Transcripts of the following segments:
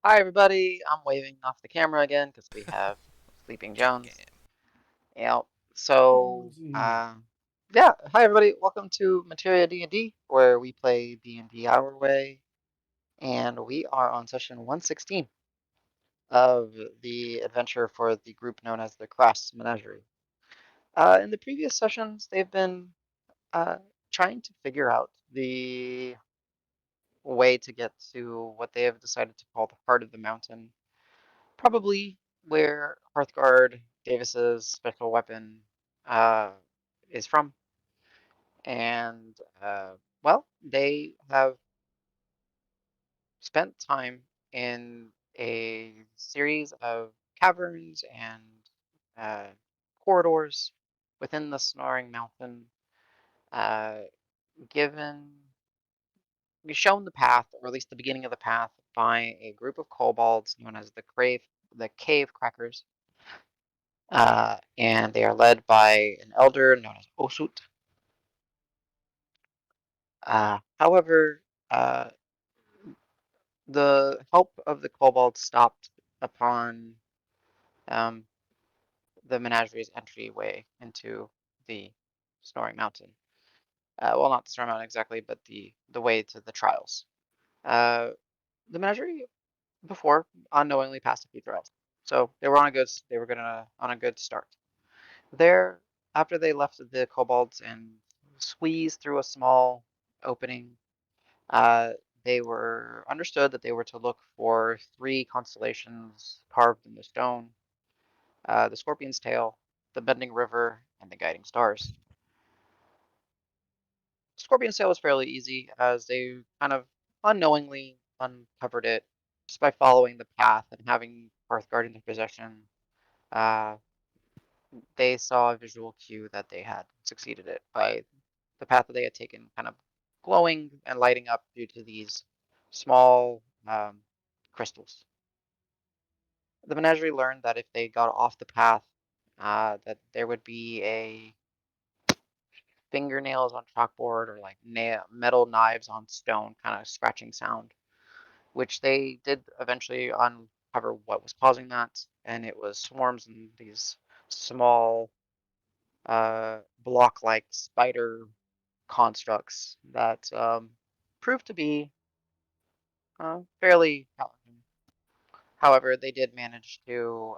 Hi, everybody. I'm waving off the camera again because we have Sleeping Jam Jones. game. Yeah. So, Cozy. yeah. Hi, everybody. Welcome to Materia D&D, where we play D&D our way, and we are on session 116 of the adventure for the group known as the Crass Menagerie. In the previous sessions, they've been uh, trying to figure out the way to get to what they have decided to call the heart of the mountain. Probably where Hearthguard Davis's special weapon uh, is from. And, well, they have spent time in a series of caverns and uh, corridors within the Snoring Mountain, uh, given, shown the path, or at least the beginning of the path, by a group of kobolds known as the Cave Crackers. And they are led by an elder known as Osut. However, uh, the help of the kobolds stopped upon um, the menagerie's entryway into the Snoring Mountain. Well, not the Snoring Mountain exactly, but the way to the trials. Uh, the menagerie before unknowingly passed a few trials, so they were gonna on a good start. There, after they left the kobolds and squeezed through a small opening, uh, they were understood that they were to look for three constellations carved in the stone: the Scorpion's Tail, the Bending River, and the Guiding Stars. Scorpion's Tail was fairly easy, as they kind of unknowingly uncovered it just by following the path and having Hearthguard in their possession. Uh, they saw a visual cue that they had succeeded it by the path that they had taken kind of glowing and lighting up due to these small crystals. The menagerie learned that if they got off the path, that there would be a fingernails on chalkboard or like metal knives on stone kind of scratching sound, which they did eventually uncover what was causing that, and it was swarms and these small block-like spider constructs that proved to be fairly challenging. However, they did manage to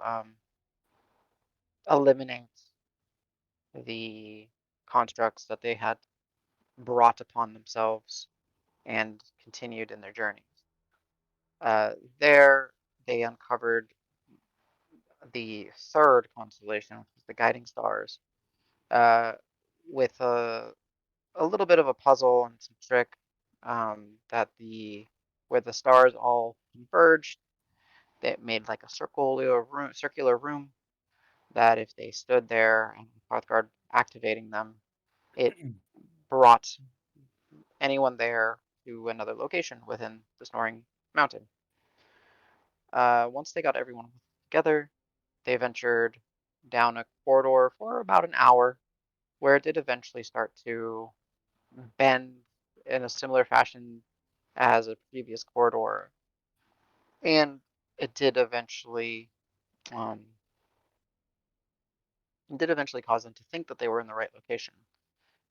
eliminate the constructs that they had brought upon themselves and continued in their journeys. There, they uncovered the third constellation, which is the Guiding Stars, uh, with a little bit of a puzzle and some trick that where the stars all converged, that made like a circular room that if they stood there and Hearthguard activating them, it brought anyone there to another location within the Snoring Mountain. Once they got everyone together, they ventured down a corridor for about an hour, where it did eventually start to bend in a similar fashion as a previous corridor, and it um, did eventually cause them to think that they were in the right location,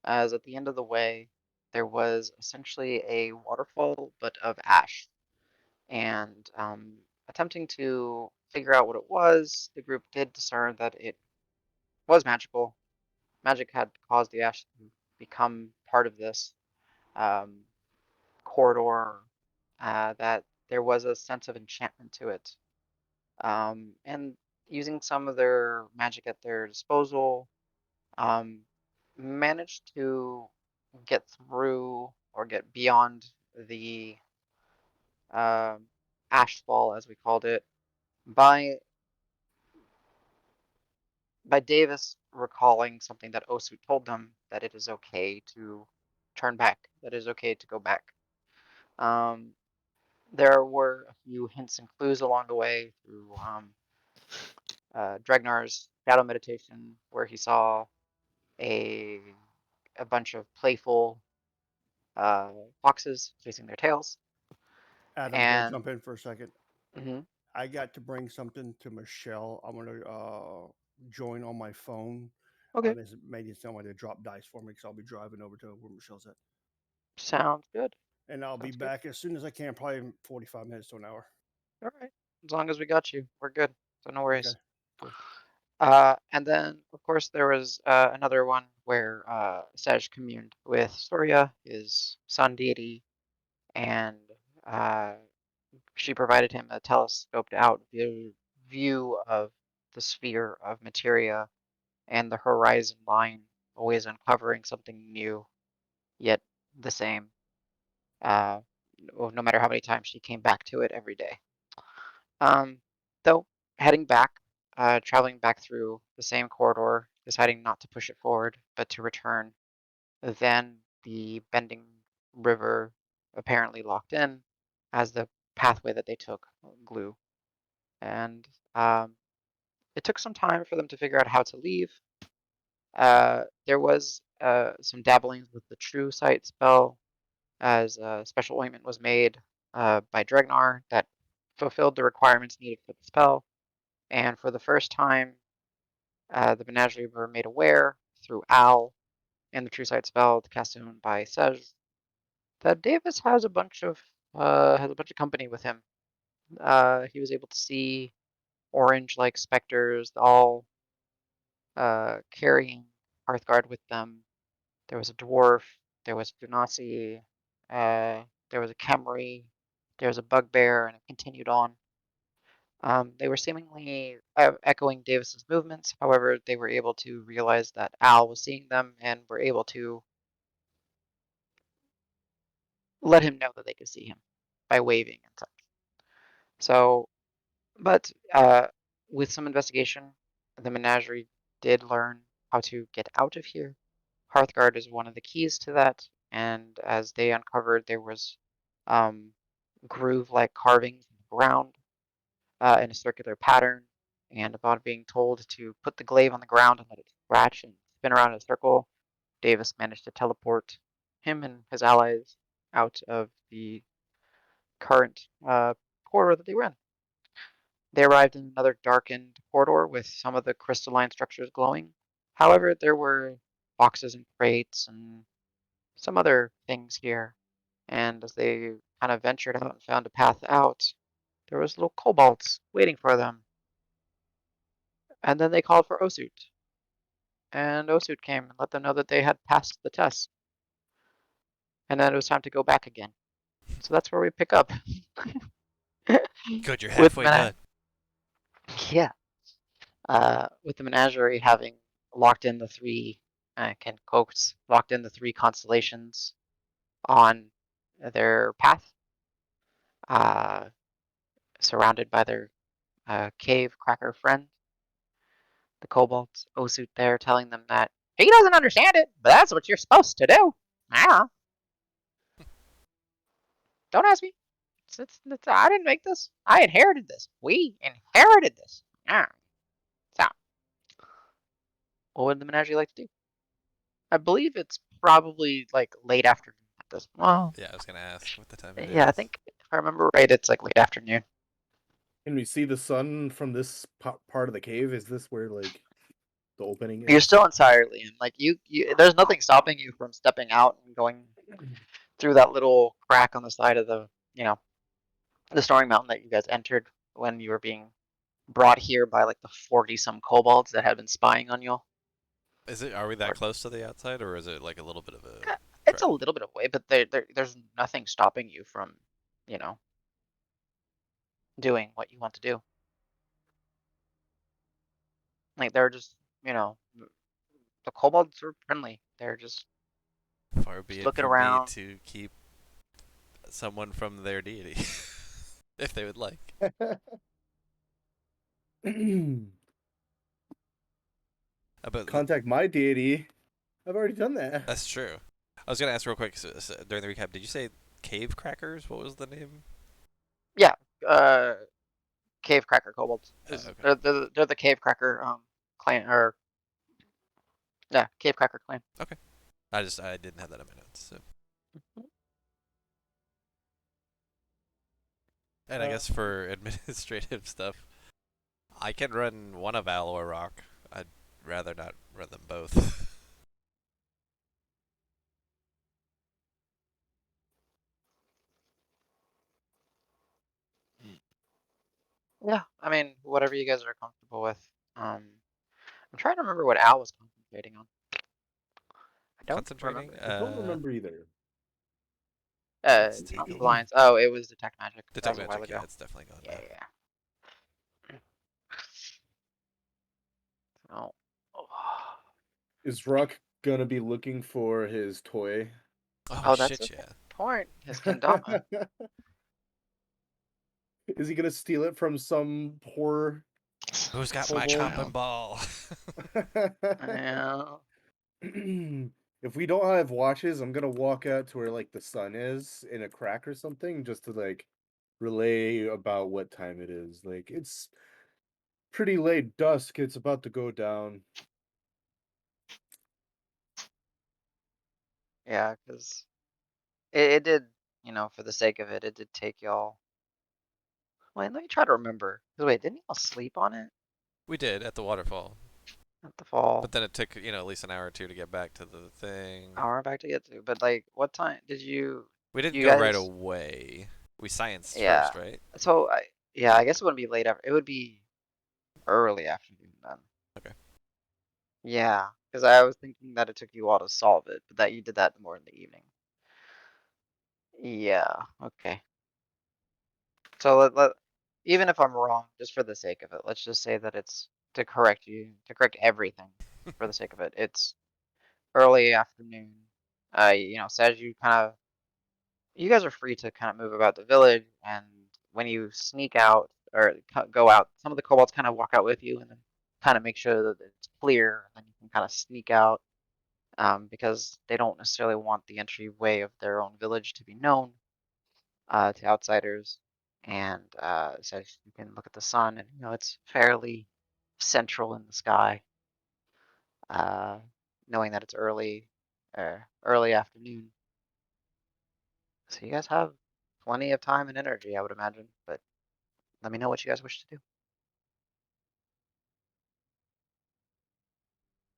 as at the end of the way there was essentially a waterfall but of ash. And attempting to figure out what it was, the group did discern that it was magical. Magic had caused the ash to become part of this um, corridor, that there was a sense of enchantment to it. And using some of their magic at their disposal, um, managed to get through or get beyond the um ashfall, as we called it, by Davis recalling something that Osu told them, that it is okay to turn back, that it is okay to go back. Um, there were a few hints and clues along the way through Dregnar's shadow meditation, where he saw a a bunch of playful uh, foxes chasing their tails, Adam, can I and jump in for a second? Hmm. I got to bring something to Michelle. I'm gonna join on my phone. Okay, This made it sound like to drop dice for me because I'll be driving over to where Michelle's at, sounds good. and I'll be Sounds good. back as soon as I can, probably in 45 minutes to an hour. All right. As long as we got you, we're good. So no Okay, worries. cool. And then, of course, there was another one where Sej communed with Surya, his sun deity, and uh, she provided him a telescoped out view of the sphere of materia and the horizon line, always uncovering something new, yet the same, uh, no matter how many times she came back to it every day. Um, though, heading back, traveling back through the same corridor, deciding not to push it forward, but to return, then the bending river apparently locked in as the pathway that they took glue. And it took some time for them to figure out how to leave. There was some dabblings with the true sight spell, as a special ointment was made by Dregnar that fulfilled the requirements needed for the spell. And for the first time, the Menagerie were made aware through Al and the True Sight spell cast on by Sej that Davis has a bunch of company with him. He was able to see orange-like specters, all carrying Hearthguard with them. There was a dwarf. There was Funasi. There was a Khemri. There was a bugbear, and it continued on. They were seemingly echoing Davis's movements. However, they were able to realize that Al was seeing them and were able to let him know that they could see him by waving and such. So, but with some investigation, the menagerie did learn how to get out of here. Hearthguard is one of the keys to that, and as they uncovered, there was um, groove-like carvings in the ground in a circular pattern, and upon being told to put the glaive on the ground and let it scratch and spin around in a circle, Davis managed to teleport him and his allies out of the current corridor that they were in. They arrived in another darkened corridor with some of the crystalline structures glowing. However, there were boxes and crates and some other things here. And as they kind of ventured out and found a path out, there was little kobolds waiting for them. And then they called for Osut, and Osut came and let them know that they had passed the test, and then it was time to go back again. So that's where we pick up Good, you're with halfway done. yeah, with the menagerie having locked in the three can coax locked in the three constellations on their path, uh, surrounded by their cave cracker friend, the kobolds. Osut there telling them that he doesn't understand it, but that's what you're supposed to do. Yeah, don't ask me. I didn't make this. I inherited this. We inherited this. Yeah. So, what would the menagerie like to do? I believe it's probably like late afternoon at this. Well, Yeah, I was gonna ask what the time it yeah, I is. think if I remember right, it's like late afternoon. Can we see the sun from this part of the cave? Is this where like the opening You're is? still entirely in. Like there's nothing stopping you from stepping out and going through that little crack on the side of the Snoring Mountain that you guys entered when you were being brought here by like the 40 some kobolds that had been spying on you. Is it? Are we that close to the outside, or is it like a little bit of a It's a trek? little bit away, but there's nothing stopping you from, you know, doing what you want to do. Like they're just, you know, the kobolds are friendly. They're Far be just it looking from me around. to keep someone from their deity, if they would like. But Contact my deity. I've already done that. that's true. I was gonna ask real quick during the recap. Did you say cave crackers? What was the name? Yeah, uh, cave cracker kobolds. Okay. They're the cave cracker clan or yeah, cave cracker clan. Okay. I didn't have that in my notes. So And I guess for administrative stuff, I can run one of Al or Rock. I'd rather not run them both. Yeah, I mean, whatever you guys are comfortable with. I'm trying to remember what Al was concentrating on. I don't Concentrating. remember. I don't remember either. Let's take a Not look. blinds. Oh, it was detect magic. That Detect was a while magic. ago. Yeah, it's definitely gone Yeah, now. yeah. Oh. Is Rock gonna be looking for his toy? Oh Oh, that's a shit! good Yeah. point. His kendama. Is he gonna steal it from some poor Who's got my kobold? chopping ball? Yeah. If we don't have watches, I'm gonna walk out to where like the sun is in a crack or something, just to like relay about what time it is. Like it's pretty late, dusk. It's about to go down. Yeah, because it did, for the sake of it, it did take y'all. Wait, let me try to remember. 'Cause wait, didn't y'all sleep on it We did at the waterfall, at the fall? but then it took at least an hour or two to get back to the thing. Hour back to get to. But like, what time did We didn't you go right guys? away. We scienced Yeah. first, right? So yeah, I guess it wouldn't be late after. It would be early afternoon then. Okay. Yeah, because I was thinking that it took you all to solve it, but that you did that more in the evening. Yeah. Okay. So even if I'm wrong, just for the sake of it, let's just say that it's to correct everything for the sake of it. It's early afternoon. So as you guys are free to kind of move about the village, and when you sneak out or go out, some of the kobolds kind of walk out with you, and then kind of make sure that it's clear, and then you can kind of sneak out, because they don't necessarily want the entryway of their own village to be known, to outsiders. And so you can look at the sun, and it's fairly central in the sky, uh, knowing that it's early afternoon. So you guys have plenty of time and energy, I would imagine. But let me know what you guys wish to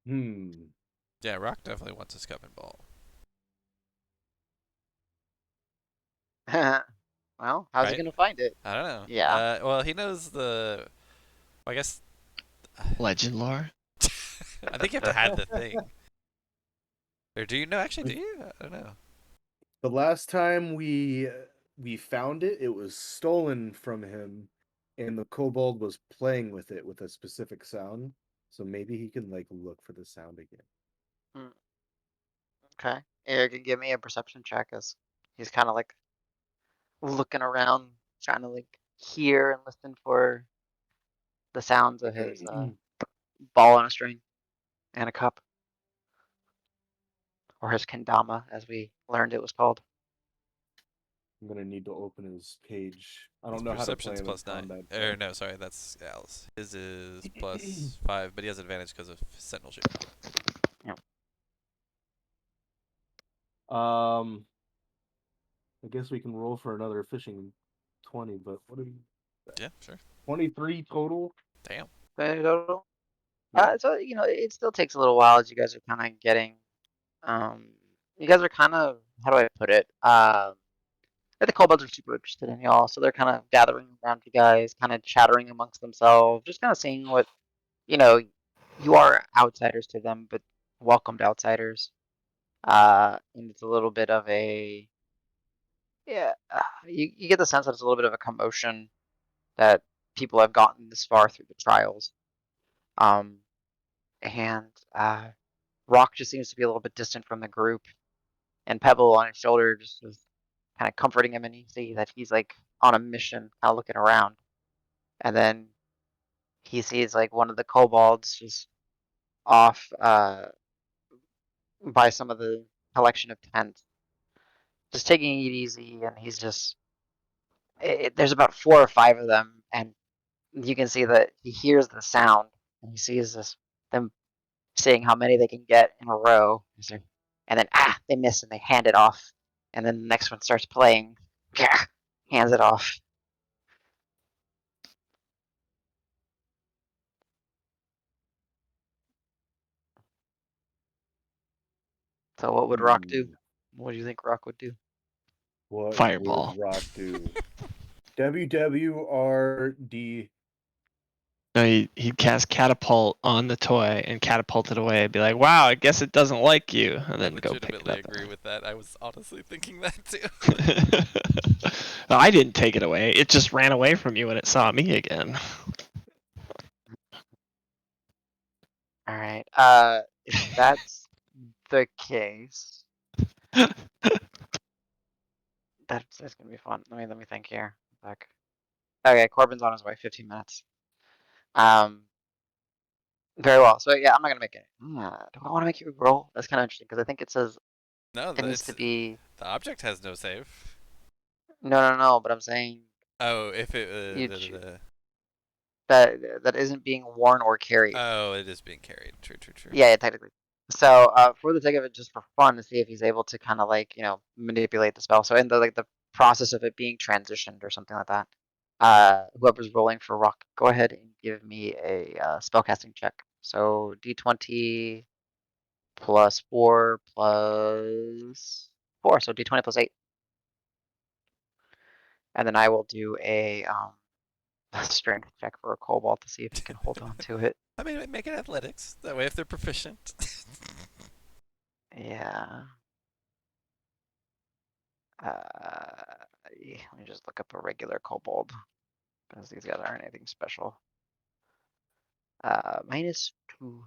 Hmm. Yeah, Rock definitely wants his cup and ball. do. Well, how's he Right? gonna find it? I don't know. Yeah. Well, he knows the. I guess. Legend lore. I think you have to have the thing. Or do you know? Actually, do you? I don't know. The last time we found it, it was stolen from him, and the kobold was playing with it with a specific sound. So maybe he can like look for the sound again. Mm, okay. Eric can give me a perception check as he's kind of like looking around, trying to like hear and listen for the sounds of his ball on a string and a cup, or his kendama, as we learned it was called. I'm gonna need to open his page. I His don't know how to play perception's him in +9. combat. Or no, sorry, that's Al's. His is +5, but he has advantage because of sentinelship. Um, I guess we can roll for another fishing 20, but what are you? Yeah, sure. 23 total. Damn. Total. Yeah. So it still takes a little while as you guys are kind of getting, um, you guys are kind of, how do I put it? The kobolds are super interested in y'all, so they're kind of gathering around you guys, kind of chattering amongst themselves, just kind of seeing what, you know, you are outsiders to them, but welcomed outsiders. And it's a little bit of a, yeah, you get the sense that it's a little bit of a commotion that people have gotten this far through the trials. Um, and Rock just seems to be a little bit distant from the group, and Pebble on his shoulder just is kind of comforting him, and you see that he's like on a mission, kind of looking around. And then he sees like one of the kobolds just off by some of the collection of tents, just taking it easy, and he's just there's about 4 or 5 of them, and you can see that he hears the sound, and he sees them seeing how many they can get in a row, and then they miss and they hand it off, and then the next one starts playing, hands it off, So what would Rock do? Ooh, What do you think Rock would do? what Fireball. would Rock do? WWRD. No, he'd cast catapult on the toy and catapult it away. Be like, "Wow, I guess it doesn't like you," and I then go pick it legitimately up. agree with that. I was honestly thinking that too. I didn't take it away. It just ran away from you when it saw me again. All right. If that's the case, that's gonna be fun. Let me think here. Like, okay, Corbin's on his way. 15 minutes. Very well. So yeah, I'm not gonna make it. Do I want to make you roll? That's kind of interesting because I think it says No, it needs to be. the object has no save. No. But I'm saying Oh, if it you that isn't being worn or carried. oh, it is being carried. True. Yeah, technically. So for the sake of it, just for fun, to see if he's able to kind of like manipulate the spell. So in the process of it being transitioned or something like that, whoever's rolling for Rock, go ahead and give me a spellcasting check. So D20 plus 4 plus 4, so D20 plus 8, and then I will do a strength check for a kobold to see if he can hold on to it. I mean, make it athletics. That way, if they're proficient. Yeah. Let me just look up a regular kobold because these guys aren't anything special. -2,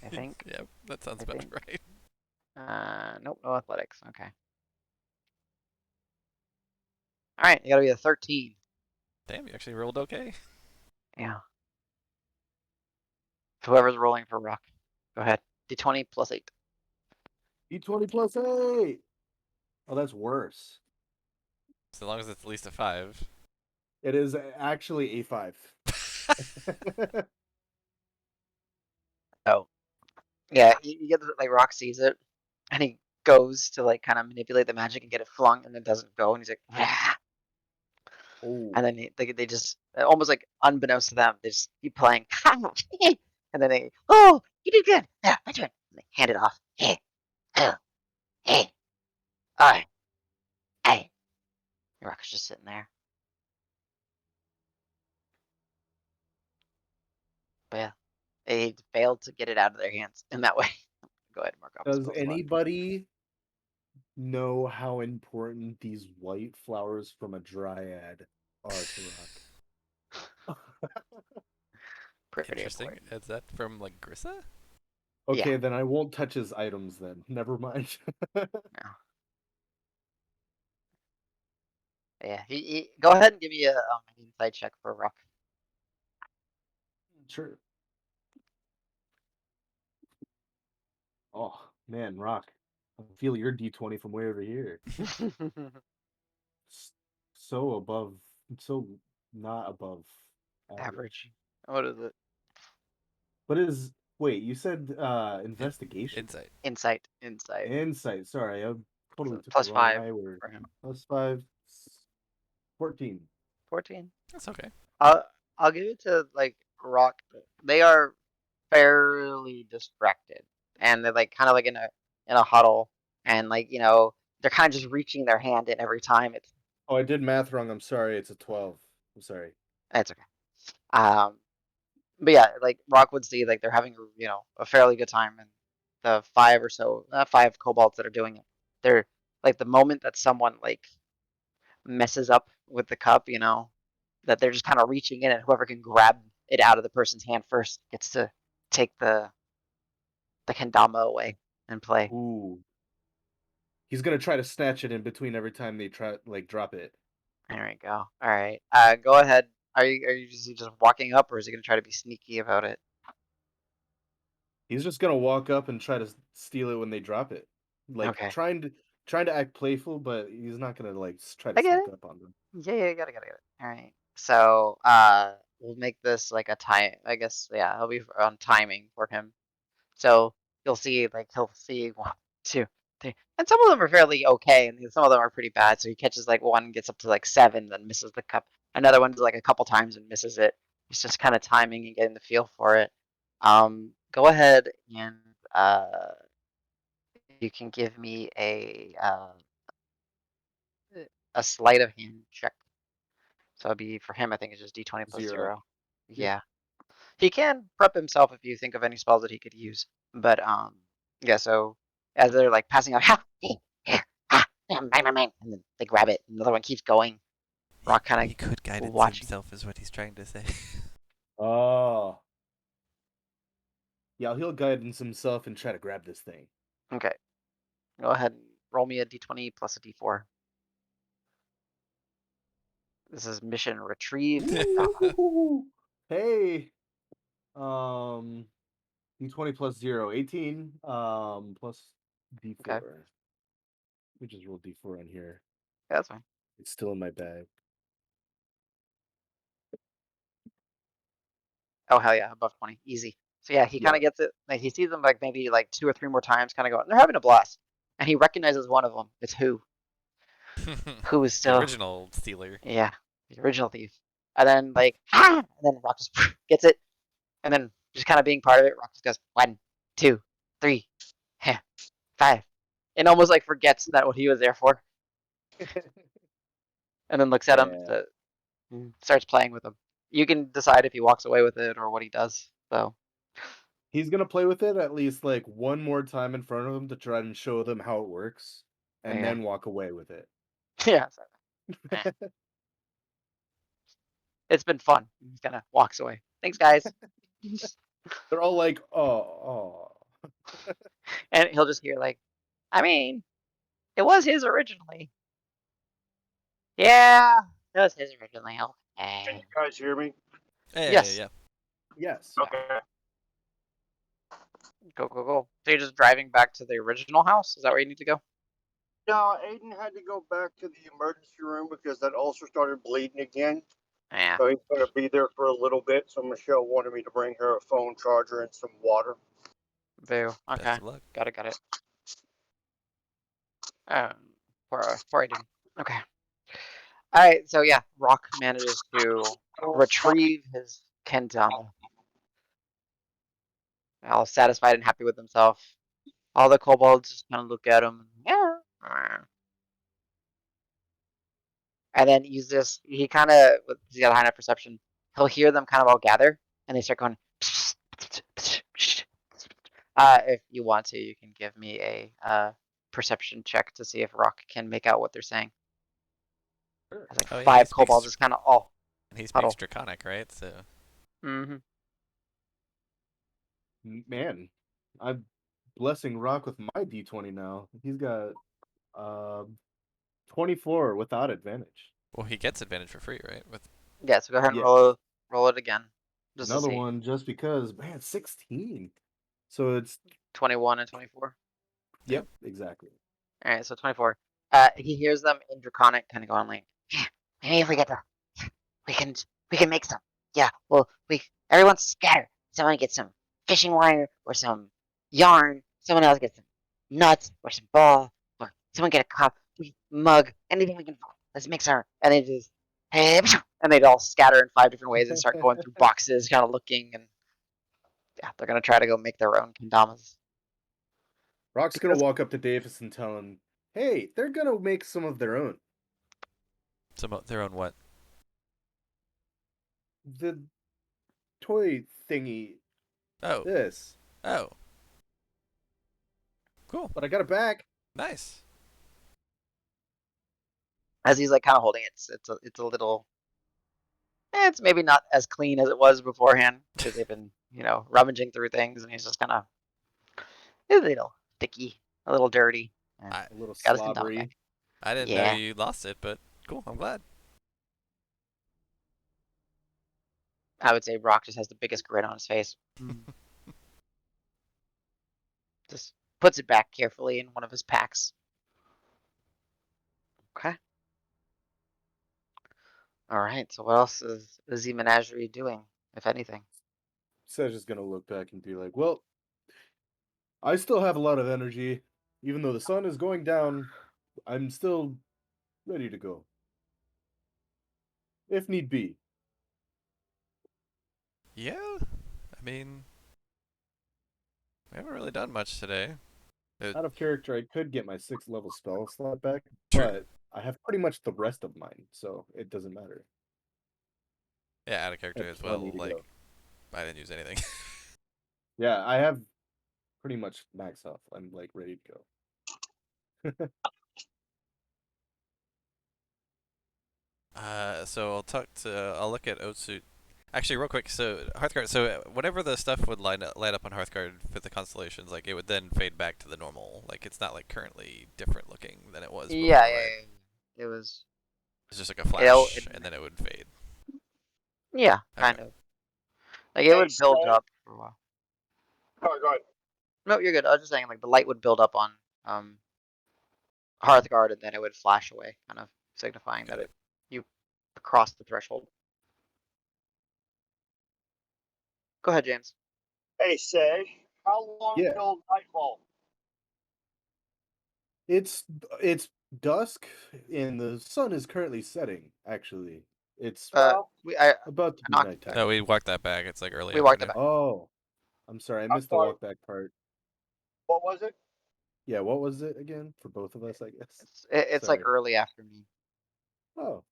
I think. Yep, that sounds I about think. right. Nope, no athletics. Okay. All right, you gotta be a 13. Damn, you actually rolled okay. Yeah. Whoever's rolling for Rock, go ahead. D20 plus 8. D20 plus 8. Oh, that's worse. So long as it's at least a 5. It is actually a 5. Oh. Yeah, you get like Rock sees it, and he goes to like kind of manipulate the magic and get it flung, and it doesn't go, and he's like, "Rah!" Oh. And then they just almost like unbeknownst to them, they just keep playing, and then they, oh, you did good. Yeah, my turn. And they hand it off. Hey, oh, hey, all right, hey. Rock's just sitting there. But yeah, they failed to get it out of their hands in that way. Go ahead, mark off a Does spell slot. anybody know how important these white flowers from a dryad are to Rock? Pretty Interesting. important. Is that from like Grissa? Okay, Yeah. then I won't touch his items then. Never mind. No. Yeah. Go ahead and give me a an insight check for Rock. Sure. Oh, man, Rock. I feel your D20 from way over here. So above, so not above Average. What is it? What is, wait, you said investigation? Insight. Insight. Insight. Insight, sorry, I totally So took the plus wrong 5 I word. for him. +5, 14. 14. That's okay. I'll give it to like Rock. They are fairly distracted, and they're like kind of like in a huddle, and like they're kind of just reaching their hand in every time. Oh, I did math wrong. I'm sorry. It's a 12. I'm sorry. It's okay. But yeah, like Rock would see like they're having a fairly good time, and the five kobolds that are doing it, they're like the moment that someone like messes up with the cup, that they're just kind of reaching in, and whoever can grab it out of the person's hand first gets to take the kendama away and play. Ooh. He's gonna try to snatch it in between every time they try, like, drop it. There we go. All right. Go ahead. Are you just walking up, or is he gonna try to be sneaky about it? He's just gonna walk up and try to steal it when they drop it. Like, Okay. trying to act playful, but he's not gonna, like, try to I get sneak it. up on them. Yeah, got it. All right. So, we'll make this like a time. I guess, yeah, it'll be on timing for him. So you'll see, like, he'll see one, two, three, and some of them are fairly okay, and some of them are pretty bad. So he catches like one, gets up to like 7, then misses the cup. Another one does like a couple times and misses it. He's just kind of timing and getting the feel for it. Go ahead and you can give me a sleight of hand check. So it'd be for him. I think it's just D20 plus 0. 0. Yeah. He can prep himself if you think of any spells that he could use. But yeah. So as they're like passing out, ha, ha, ha, mine, and then they grab it, and another one keeps going. Rock kind He could guide of it watching. himself, is what he's trying to say. Oh. Yeah, he'll guidance himself and try to grab this thing. Okay. Go ahead and roll me a D20 plus a D4. This is mission retrieve. Ooh. Hey. D20 plus 0, 18. Plus D4. Okay. We just roll D4 on here. Yeah, that's fine. It's still in my bag. Oh hell yeah, above 20, easy. So yeah, he kind Yeah. of gets it. Like he sees them like maybe like 2 or 3 more times, kind of going. They're having a blast, and he recognizes one of them. It's who is The still original stealer. yeah, the original thief. And then like ah, and then Rock just gets it, and then just kind of being part of it, Rock just goes 1, 2, 3, 5, and almost like forgets that what he was there for, and then looks at him, Yeah. to, starts playing with him. You can decide if he walks away with it or what he does. So He's gonna play with it at least like one more time in front of them to try and show them how it works, and yeah, then walk away with it. yeah. So, it's been fun. He kind of walks away. Thanks, guys. They're all like, oh. And he'll just hear like, I mean, it was his originally. Yeah, it was his originally. Can Okay. you guys hear me? Hey, Yes. yeah. Yes. Okay. Go, go, go. So you're just driving back to the original house? Is that where you need to go? No, Aiden had to go back to the emergency room because that ulcer started bleeding again. Yeah. So he's going to be there for a little bit. So Michelle wanted me to bring her a phone charger and some water. Boo. Okay. Best of luck. Got it, got it. Poor Aiden. Okay. Alright, so yeah, Rock manages to retrieve his Kentama. All satisfied and happy with himself. All the kobolds just kind of look at him. Yeah. And then use this. He kind of, he's got a high enough perception. He'll hear them kind of all gather, and they start going. If you want to, you can give me a perception check to see if Rock can make out what they're saying. Sure. It's like Oh, yeah, he five speaks- kobolds just kind of all. And he speaks Huddle. Draconic, right? So Mm-hmm. Man, I'm blessing Rock with my D20 now. He's got 24 without advantage. well, he gets advantage for free, right? With Yeah, so go ahead and Yeah. roll it again. Just Another to see. one just because, man, 16. So it's 21 and 24. yep, exactly. All right, so 24. He hears them in Draconic, kind of going like, "Yeah, maybe if we get the, we can make some. Yeah, well, everyone scatter. Someone gets some fishing wire or some yarn. Someone else gets some nuts or some ball or someone get a cup, mug, anything we can find. Let's mix our and they just and they'd all scatter in 5 different ways and start going through boxes, kind of looking, and yeah, they're gonna try to go make their own kendamas. Rock's gonna Because- walk up to Davis and tell him, "Hey, they're gonna make some of their own. some of their own what? The toy thingy. Oh, This, oh, cool, but I got it back." nice. As he's like kind of holding it, it's a little. It's maybe not as clean as it was beforehand because they've been rummaging through things, and he's just kind of a little sticky, a little dirty. And I- A little got his kendama slobbery. back. I didn't know Yeah. you lost it, but cool. I'm glad. I would say Brock just has the biggest grin on his face. Just puts it back carefully in one of his packs. Okay. All right. So what else is the menagerie doing, if anything? Sedge is gonna look back and be like, "Well, I still have a lot of energy. Even though the sun is going down, I'm still ready to go. If need be." Yeah, I mean, we haven't really done much today. Out of character, I could get my 6th level spell slot back, True. but I have pretty much the rest of mine, so it doesn't matter. Yeah, out of I character have as well. plenty to Like, go. I didn't use anything. Yeah, I have pretty much max health. I'm like ready to go. So I'll look at Otsu. Actually, real quick, so Hearthguard. So whenever the stuff would light up on Hearthguard for the constellations, like it would then fade back to the normal. Like it's not like currently different looking than it was before, Yeah, right? It was. It's just like a It'll, flash, it, and then it would fade. yeah, Okay. kind of. Like it Hey, would build Stan. up for a while. Go ahead. No, you're good. I was just saying, like the light would build up on um Hearthguard, and then it would flash away, kind of signifying Got that it. you crossed the threshold. Go ahead, James. Hey, Sag. How long Yeah. till nightfall? It's dusk and the sun is currently setting, actually. It's Well, I about to be knocked. nighttime. No, we walked that back. It's like early We walked it afternoon. back. Oh, I'm sorry, I I'm missed the sorry. walk back part. What was it? Yeah, what was it again for both of us, I guess? It's like Sorry. early afternoon. Oh.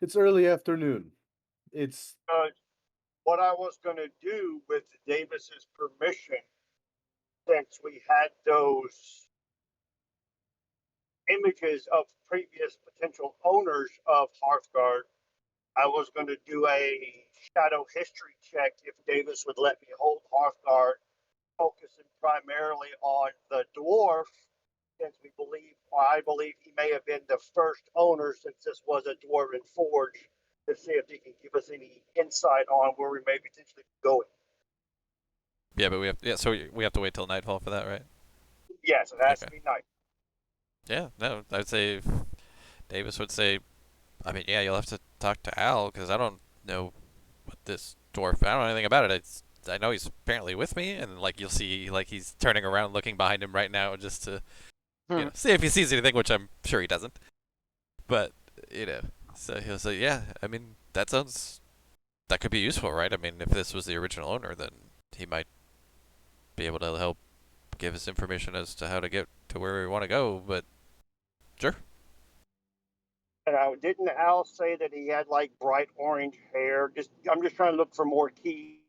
It's early afternoon. It's What I was going to do with Davis's permission, since we had those images of previous potential owners of Hearthguard, I was going to do a shadow history check if Davis would let me hold Hearthguard, focusing primarily on the dwarf, since I believe he may have been the first owner, since this was a dwarven forge, to see if he can give us any insight on where we may potentially be going. Yeah, but so we have to wait till nightfall for that, right? Yes, it has to Okay. be night. Yeah, no, I'd say Davis would say, I mean, yeah, you'll have to talk to Al because I don't know what this dwarf. I don't know anything about it. I know he's apparently with me, and like you'll see, like he's turning around, looking behind him right now, just to see if he sees anything, which I'm sure he doesn't. But so he'll say, yeah, I mean, that could be useful, right? I mean, if this was the original owner, then he might be able to help give us information as to how to get to where we want to go. But sure. And didn't Al say that he had like bright orange hair? I'm just trying to look for more key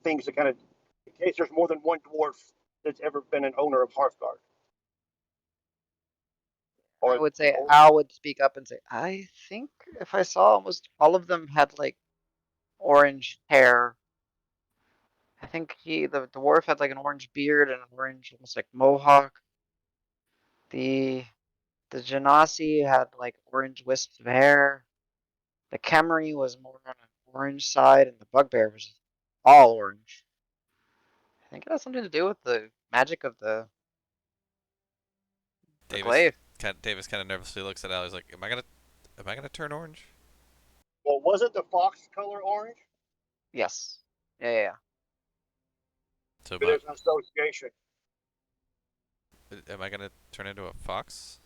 things to kind of, in case there's more than one dwarf that's ever been an owner of Hearthguard. I would say Al would speak up and say, I think if I saw almost all of them had like orange hair. I think the dwarf had like an orange beard and an orange almost like mohawk. The the Genasi had like orange wisps of hair. The Khemri was more on an orange side, and the Bugbear was all orange. I think it has something to do with the magic of the Davis glaive. Davis kind of nervously looks at Al. He's like, am I gonna turn orange? Well, was it the fox color orange? Yes. Yeah. So There's an association. am I gonna turn into a fox?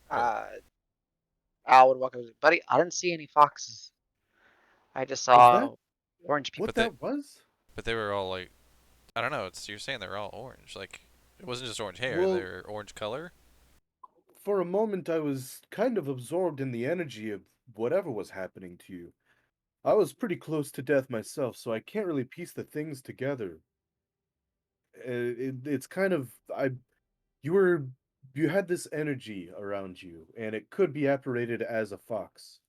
Al would walk up and say, buddy, I didn't see any foxes. I just was saw that orange people. what that was? But they were all like, I don't know. You're saying they were all orange. Like it wasn't just orange hair. Well, They were orange color. for a moment I was kind of absorbed in the energy of whatever was happening to you. I was pretty close to death myself, so I can't really piece the things together. It's kind of you were you had this energy around you, and it could be apparated as a fox.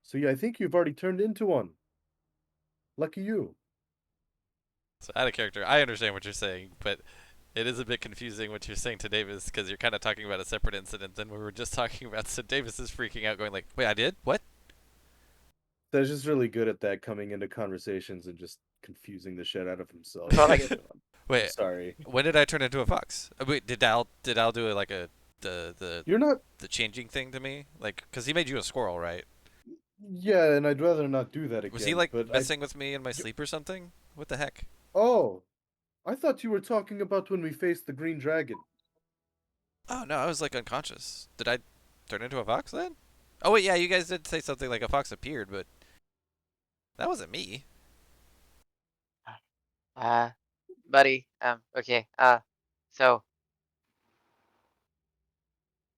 So yeah, I think you've already turned into one. Lucky you. So out of character, I understand what you're saying, but it is a bit confusing what you're saying to Davis because you're kind of talking about a separate incident than we were just talking about. So Davis is freaking out, going like, "Wait, I did what?" So he's just really good at that, coming into conversations and just confusing the shit out of himself. Thought I could- Wait, Sorry. when did I turn into a fox? Wait, did Al do like the You're not. changing thing to me? Like, cause he made you a squirrel, right? Yeah, and I'd rather not do that again. Was he like but messing with me in my sleep or something? What the heck? Oh, I thought you were talking about when we faced the green dragon. Oh no, I was like unconscious. Did I turn into a fox then? Oh wait, yeah, you guys did say something like a fox appeared, but that wasn't me. Buddy, okay, so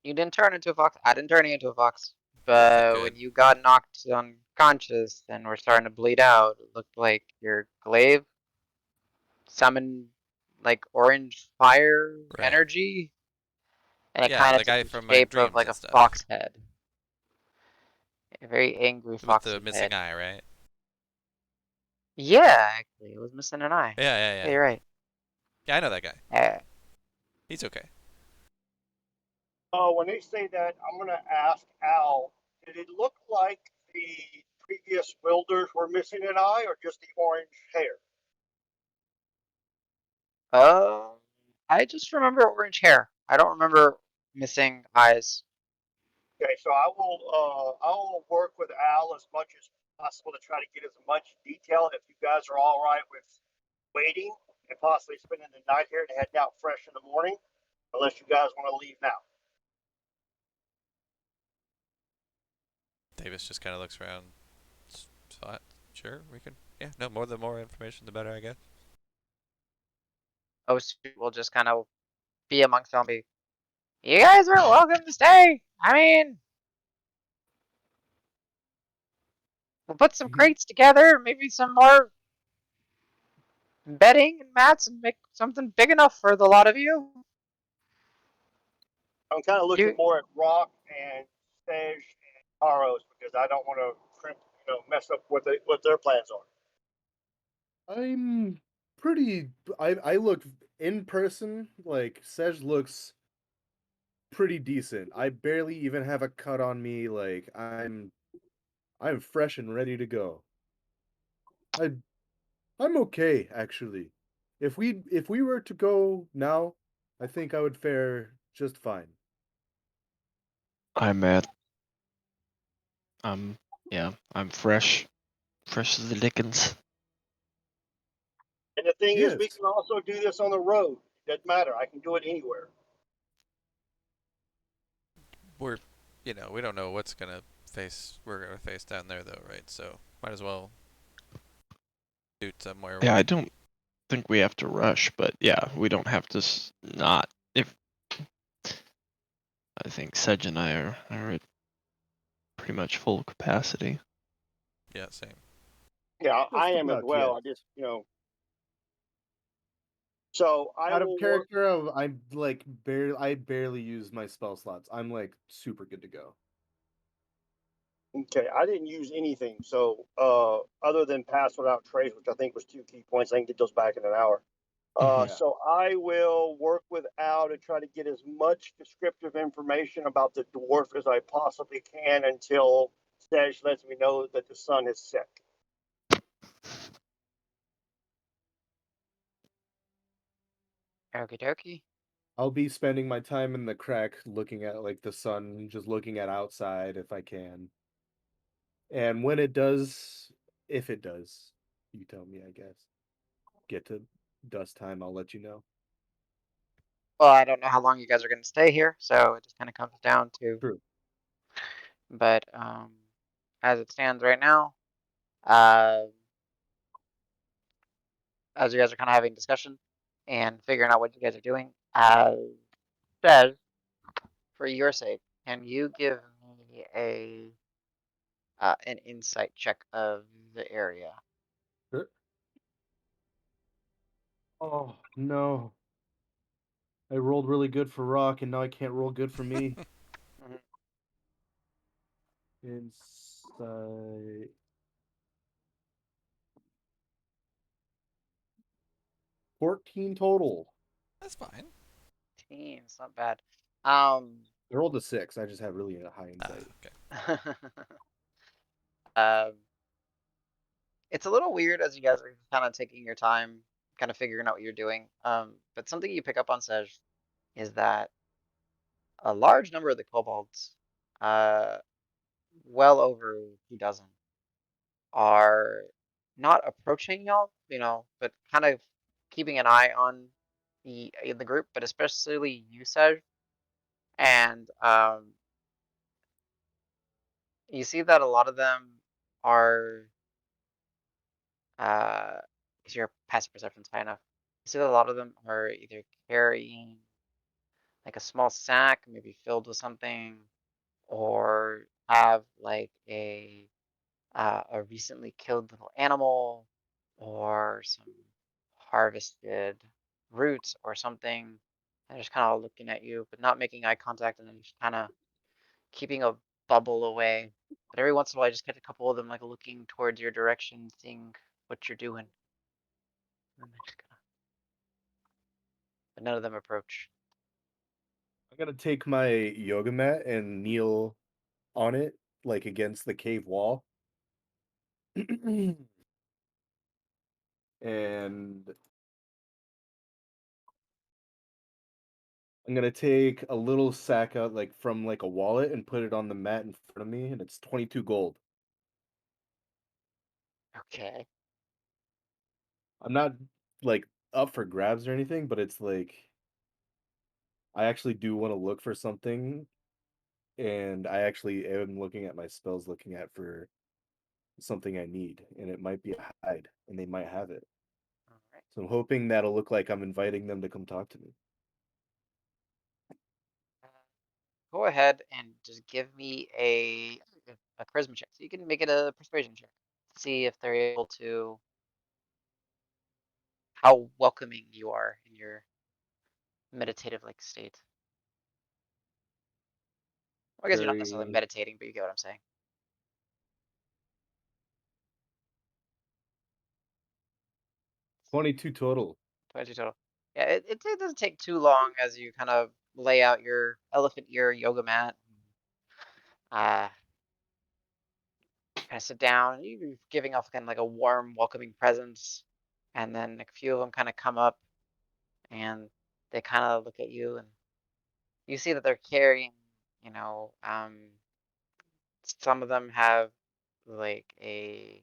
you didn't turn into a fox. I didn't turn you into a fox. Both look But good. when you got knocked unconscious and were starting to bleed out, it looked like your glaive summoned like orange fire Right. energy, and it Yeah, kind of the took guy the from my shape of dreams like and a stuff. fox head, a very angry With the foxy missing head. eye, right? Yeah, actually, it was missing an eye. Yeah, yeah, Yeah, yeah. you're right. Yeah, I know that guy. Uh, He's okay. When they say that, I'm gonna ask Al, did it look like the previous builders were missing an eye or just the orange hair? uh, I just remember orange hair. I don't remember missing eyes. Okay, so I will work with Al as much as possible to try to get as much detail. If you guys are all right with waiting and possibly spending the night here and heading out fresh in the morning, unless you guys want to leave now. Davis just kind of looks around. Spot. Sure, we can. Yeah, no, the more information, the better, I guess. Host will just kind of be amongst them. Be, you guys are welcome to stay. I mean, we'll put some crates together, maybe some more bedding and mats, and make something big enough for the lot of you. I'm kind of looking You, more at Rock and Sej and Taros because I don't want to mess up what their plans are. I'm pretty. I look in person. Like Sej looks pretty decent. I barely even have a cut on me. Like I'm fresh and ready to go. I I'm okay actually. If we were to go now, I think I would fare just fine. I'm at. Yeah, I'm fresh. Fresh as the dickens. And the thing is, we Yes. can also do this on the road. It doesn't matter. I can do it anywhere. We're, we don't know what's we're gonna face down there though, right? So might as well do it somewhere Yeah, where. I don't think we have to rush, but yeah, we don't have to not. If I think Sedge and I are at pretty much full capacity. Yeah, same. Yeah, I Just am as about, well. yes. I just So I Out of will work. character, I barely use my spell slots. I'm like super good to go. Okay, I didn't use anything. So other than pass without trace, which I think was 2 key points, I can get those back in an hour. Mhm. Yeah. So I will work with Al to try to get as much descriptive information about the dwarf as I possibly can until Sej lets me know that the sun is set. okie dokie. I'll be spending my time in the crack looking at like the sun, just looking at outside if I can. And when it does, if it does, you tell me, I guess. Get to dust time, I'll let you know. Well, I don't know how long you guys are going to stay here, so it just kind of comes down to. True. But as it stands right now, uh, as you guys are kind of having discussion and figuring out what you guys are doing, says, for your sake, can you give me an insight check of the area? Sure. Oh no. I rolled really good for Rock and now I can't roll good for me. Mhm. Insight 14 total. That's fine. Teams, not bad. Um, I rolled a 6. I just have really a high insight. Okay. um, it's a little weird as you guys are kind of taking your time, kind of figuring out what you're doing. But something you pick up on, Sej, is that a large number of the kobolds, uh, well over 2 dozen, are not approaching y'all, but kind of keeping an eye on the group, but especially you, Sej. And you see that a lot of them are because your passive perception's high enough. You see that a lot of them are either carrying like a small sack, maybe filled with something, or have like a recently killed little animal, or some harvested roots or something. And just kind of looking at you, but not making eye contact, and then just kind of keeping a bubble away. But every once in a while, I just get a couple of them like looking towards your direction, seeing what you're doing. And they just kinda... But none of them approach. I'm gonna take my yoga mat and kneel on it, like against the cave wall. And I'm gonna take a little sack out like from like a wallet and put it on the mat in front of me, and it's 22 gold. Okay. I'm not like up for grabs or anything, but it's like I actually do want to look for something, and I actually am looking at my spells, looking at for something I need, and it might be a hide, and they might have it. All right. So I'm hoping that'll look like I'm inviting them to come talk to me. Uh, Go ahead and just give me a charisma check. So you can make it a persuasion check. See if they're able to, how welcoming you are in your meditative like state. Well, I guess you're not necessarily Very meditating, but you get what I'm saying. 22 total. 22 total. Yeah, it doesn't take too long as you kind of lay out your elephant ear yoga mat. Uh, kind of sit down, and you're giving off kind of like a warm, welcoming presence. And then a few of them kind of come up, and they kind of look at you, and you see that they're carrying, you know, some of them have like a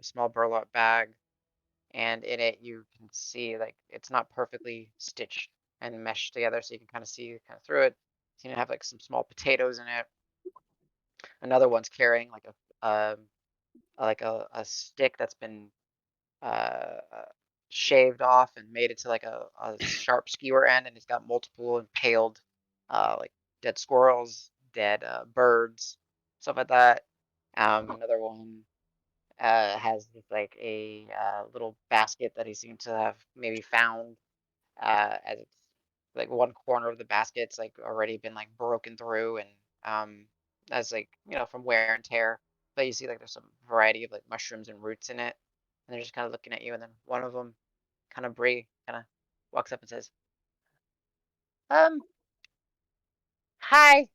small burlap bag, and in it you can see like it's not perfectly stitched and meshed together, so you can kind of see kind of through it. So you have like some small potatoes in it. Another one's carrying like a stick that's been uh, uh, shaved off and made it to like a sharp skewer end, and it's got multiple impaled like dead squirrels, dead birds, stuff like that. Another one has just like a little basket that he seemed to have maybe found as it's like one corner of the basket's like already been like broken through, and as like from wear and tear. But you see like there's some variety of like mushrooms and roots in it, and they're just kind of looking at you. And then one of them, kind of Bree, kind of walks up and says, hi,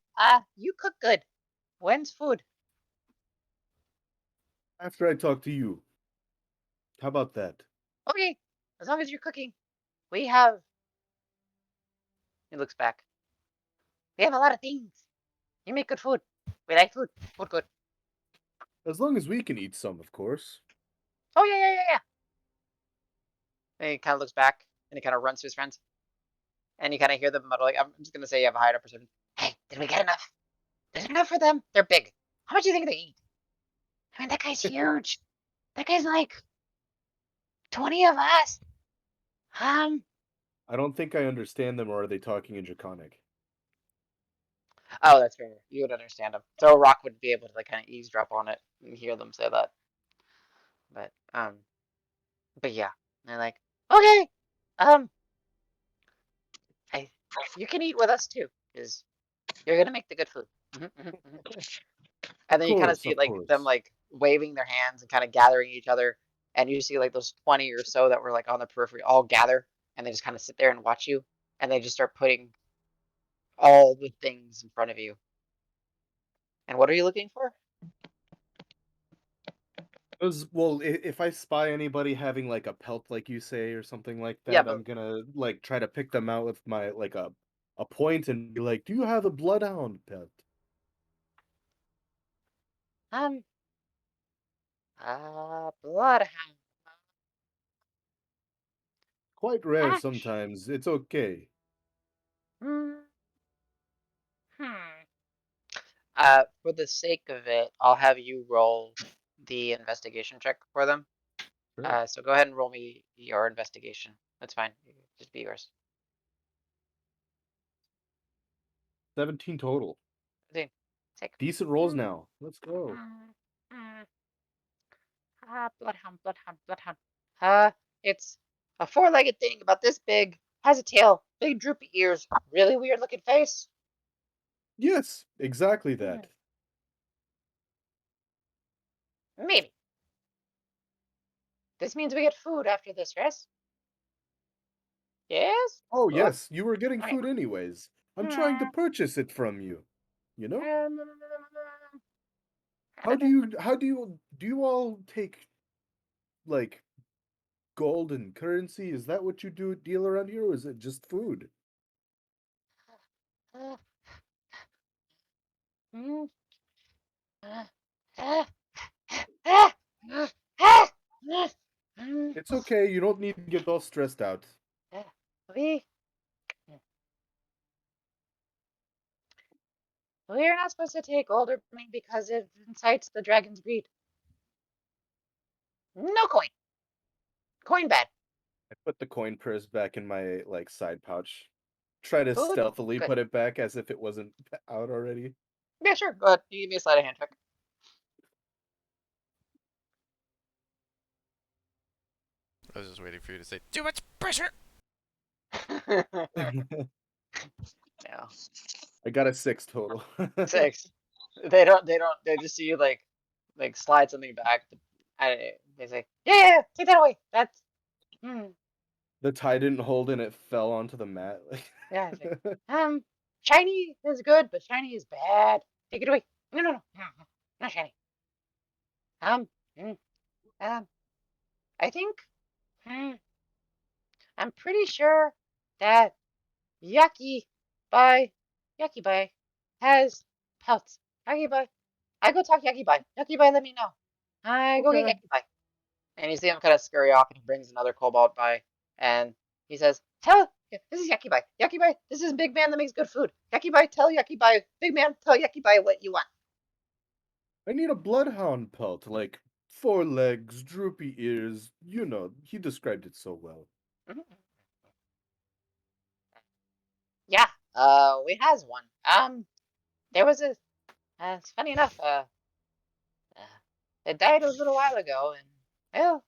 you cook good. When's food? After I talk to you, how about that? Okay, as long as you're cooking. We have, he looks back. We have a lot of things. You make good food. We like food. Food good. As long as we can eat some, of course. Oh, yeah, yeah, yeah, yeah. And he kind of looks back, and he kind of runs to his friends. And you kind of hear them muttering. I'm just going to say you have a higher perception. Hey, did we get enough? There's enough for them. They're big. How much do you think they eat? I mean, that guy's huge. That guy's like 20 of us. Um, I don't think I understand them, or are they talking in Draconic? oh, that's fair. You would understand them. So Rock would be able to like kind of eavesdrop on it and hear them say that. But but yeah, and they're like, okay, um, I, you can eat with us too, because you're gonna make the good food. And then you kind of see Of like them course. like waving their hands and kind of gathering each other, and you see like those 20 or so that were like on the periphery all gather, and they just kind of sit there and watch you, and they just start putting all the things in front of you. And what are you looking for? Well, if I spy anybody having like a pelt, like you say, or something like Yeah, that, but I'm gonna like try to pick them out with my like a point and be like, "Do you have a bloodhound pet?" um, bloodhound. Quite rare Actually, sometimes. It's okay. hmm. For the sake of it, I'll have you roll the investigation check for them. Sure. So go ahead and roll me your investigation. That's fine. Just be yours. 17 total. Dude, take. Decent rolls now. Let's go. Bloodhound, bloodhound, bloodhound. It's a four-legged thing about this big. Has a tail, big droopy ears, really weird looking face. Yes, exactly that. Maybe. This means we get food after this, yes? Yes? Oh, Good. yes, you were getting Okay. food anyways. I'm trying to purchase it from you. You know? Do you all take like gold and currency? Is that what you deal around here, or is it just food? It's okay, you don't need to get all stressed out. We we're not supposed to take older money because it incites the dragon's greed. No coin. Coin bad. I put the coin purse back in my like side pouch. Try to Food? stealthily Good. put it back as if it wasn't out already. Yeah, sure. Go ahead. You give me a sleight of hand check. I was just waiting for you to say too much pressure. No. I got a 6 total. 6. They just see you like slide something back. And they say, yeah, take that away. That's The tie didn't hold and it fell onto the mat. yeah. It's like, shiny is good, but shiny is bad. Take it away. No, not shiny. Um, mm, I think, I'm pretty sure that Yucky by Yucky by has pelts. Yucky by, I go talk Yucky by. Yucky by, let me know. I go get Okay. Yucky by. And you see him kind of scurry off, and he brings another kobold by, and he says, "Tell this is Yucky by. Yucky by, this is Big Man that makes good food. Yucky by, tell Yucky by. Big Man, tell Yucky by what you want." I need a bloodhound pelt, like 4 legs, droopy ears. You know, he described it so well. Yeah, we has one. There was a. It's funny enough. It died a little while ago, and well,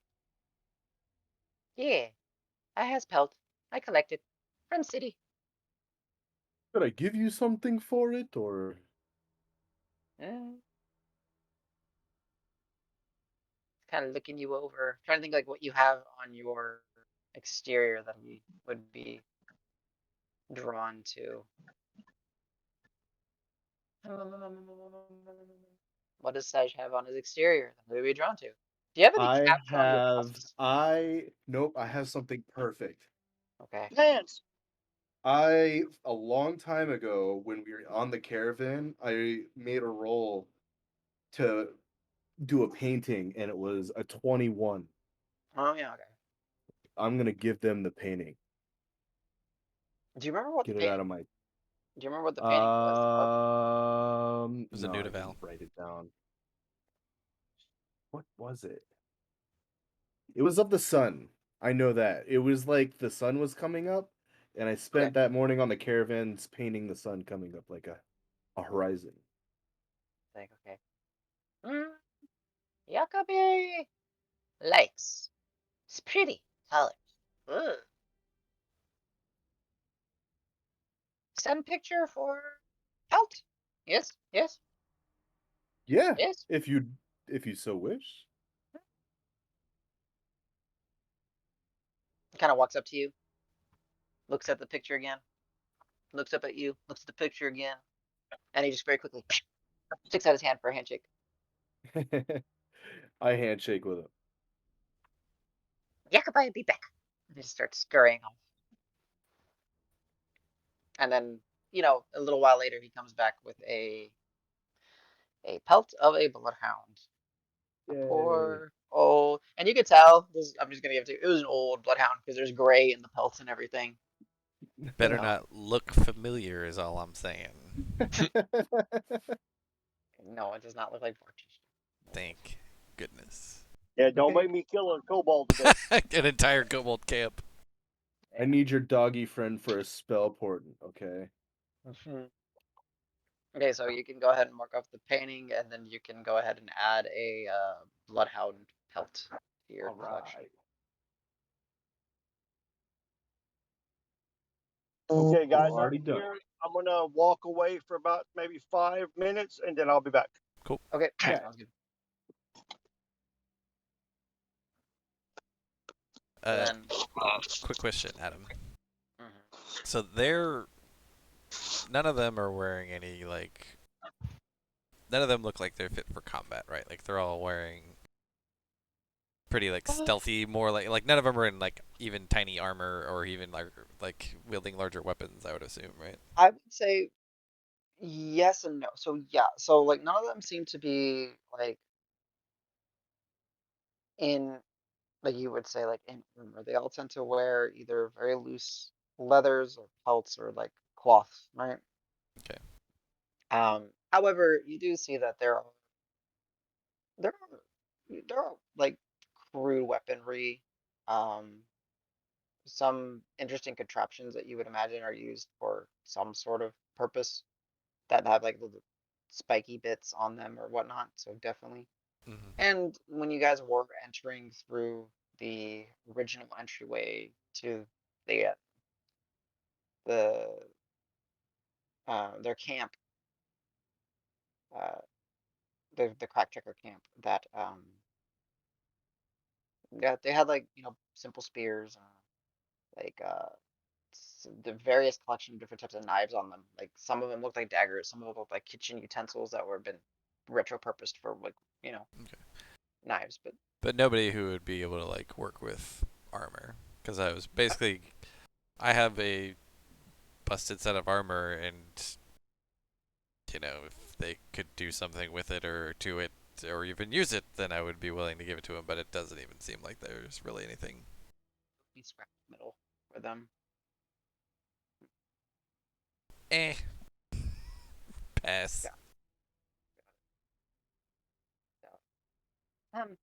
yeah, I has pelt. I collected from city. Could I give you something for it, or Kind of looking you over, trying to think like what you have on your exterior that he would be drawn to. What does Sage have on his exterior that he would be drawn to? Do you have any caps on your tusks? nope, I have something perfect. Okay. Pants. A long time ago, when we were on the caravan, I made a roll to do a painting, and it was a 21. Oh yeah, okay. I'm gonna give them the painting. Do you remember what the Get it out painting? of my. Do you remember what the painting was of? Was it No, new I to didn't Val? write it down. What was it? It was of the sun. I know that. It was like the sun was coming up, and I Okay. spent that morning on the caravans painting the sun coming up like a horizon. Like okay. Yakabe likes. It's pretty colors. Ugh. Sun picture for out. Yes, yes, Yeah, yes. if you so wish. Kind of walks up to you, looks at the picture again, looks up at you, looks at the picture again, and he just very quickly sticks out his hand for a handshake. I handshake with him. Yakabai, be back. And he just starts scurrying off. And then, a little while later, he comes back with a pelt of a bloodhound. A Yay. poor old, and you could tell. I'm just gonna give it to you. It was an old bloodhound because there's gray in the pelts and everything. Better No, not look familiar, is all I'm saying. no, it does not look like Fortune. Thank goodness. Yeah, don't Okay. make me kill a kobold today. An entire kobold camp. I need your doggy friend for a spell portent, okay? Okay, so you can go ahead and mark off the painting, and then you can go ahead and add a bloodhound pelt to your collection. Okay, guys, Already I'm done. here. I'm gonna walk away for about maybe 5 minutes, and then I'll be back. Okay, Okay. sounds good. Then, Quick question, Adam. mhm. So none of them are wearing any like. None of them look like they're fit for combat, right? Like they're all wearing pretty like stealthy, more like none of them are in like even tiny armor or even like wielding larger weapons. I would assume, right? I would say yes and no. So yeah, so like none of them seem to be like in like you would say like in armor. They all tend to wear either very loose leathers or pelts or like cloth, right? Okay. However, you do see that there are there are like crude weaponry, um, some interesting contraptions that you would imagine are used for some sort of purpose that have like little spiky bits on them or whatnot. So definitely. Mm-hmm. And when you guys were entering through the original entryway to the the their camp, uh, the crack checker camp, that yeah, they had like simple spears, like the various collection of different types of knives on them. Like some of them looked like daggers, some of them looked like kitchen utensils that were been retro purposed for like Okay. knives. But But nobody who would be able to like work with armor, because I was basically I have a busted set of armor, and if they could do something with it or to it or even use it, then I would be willing to give it to them. But it doesn't even seem like there's really anything. be scrap metal for them. Eh. Pass. Yeah. So, um,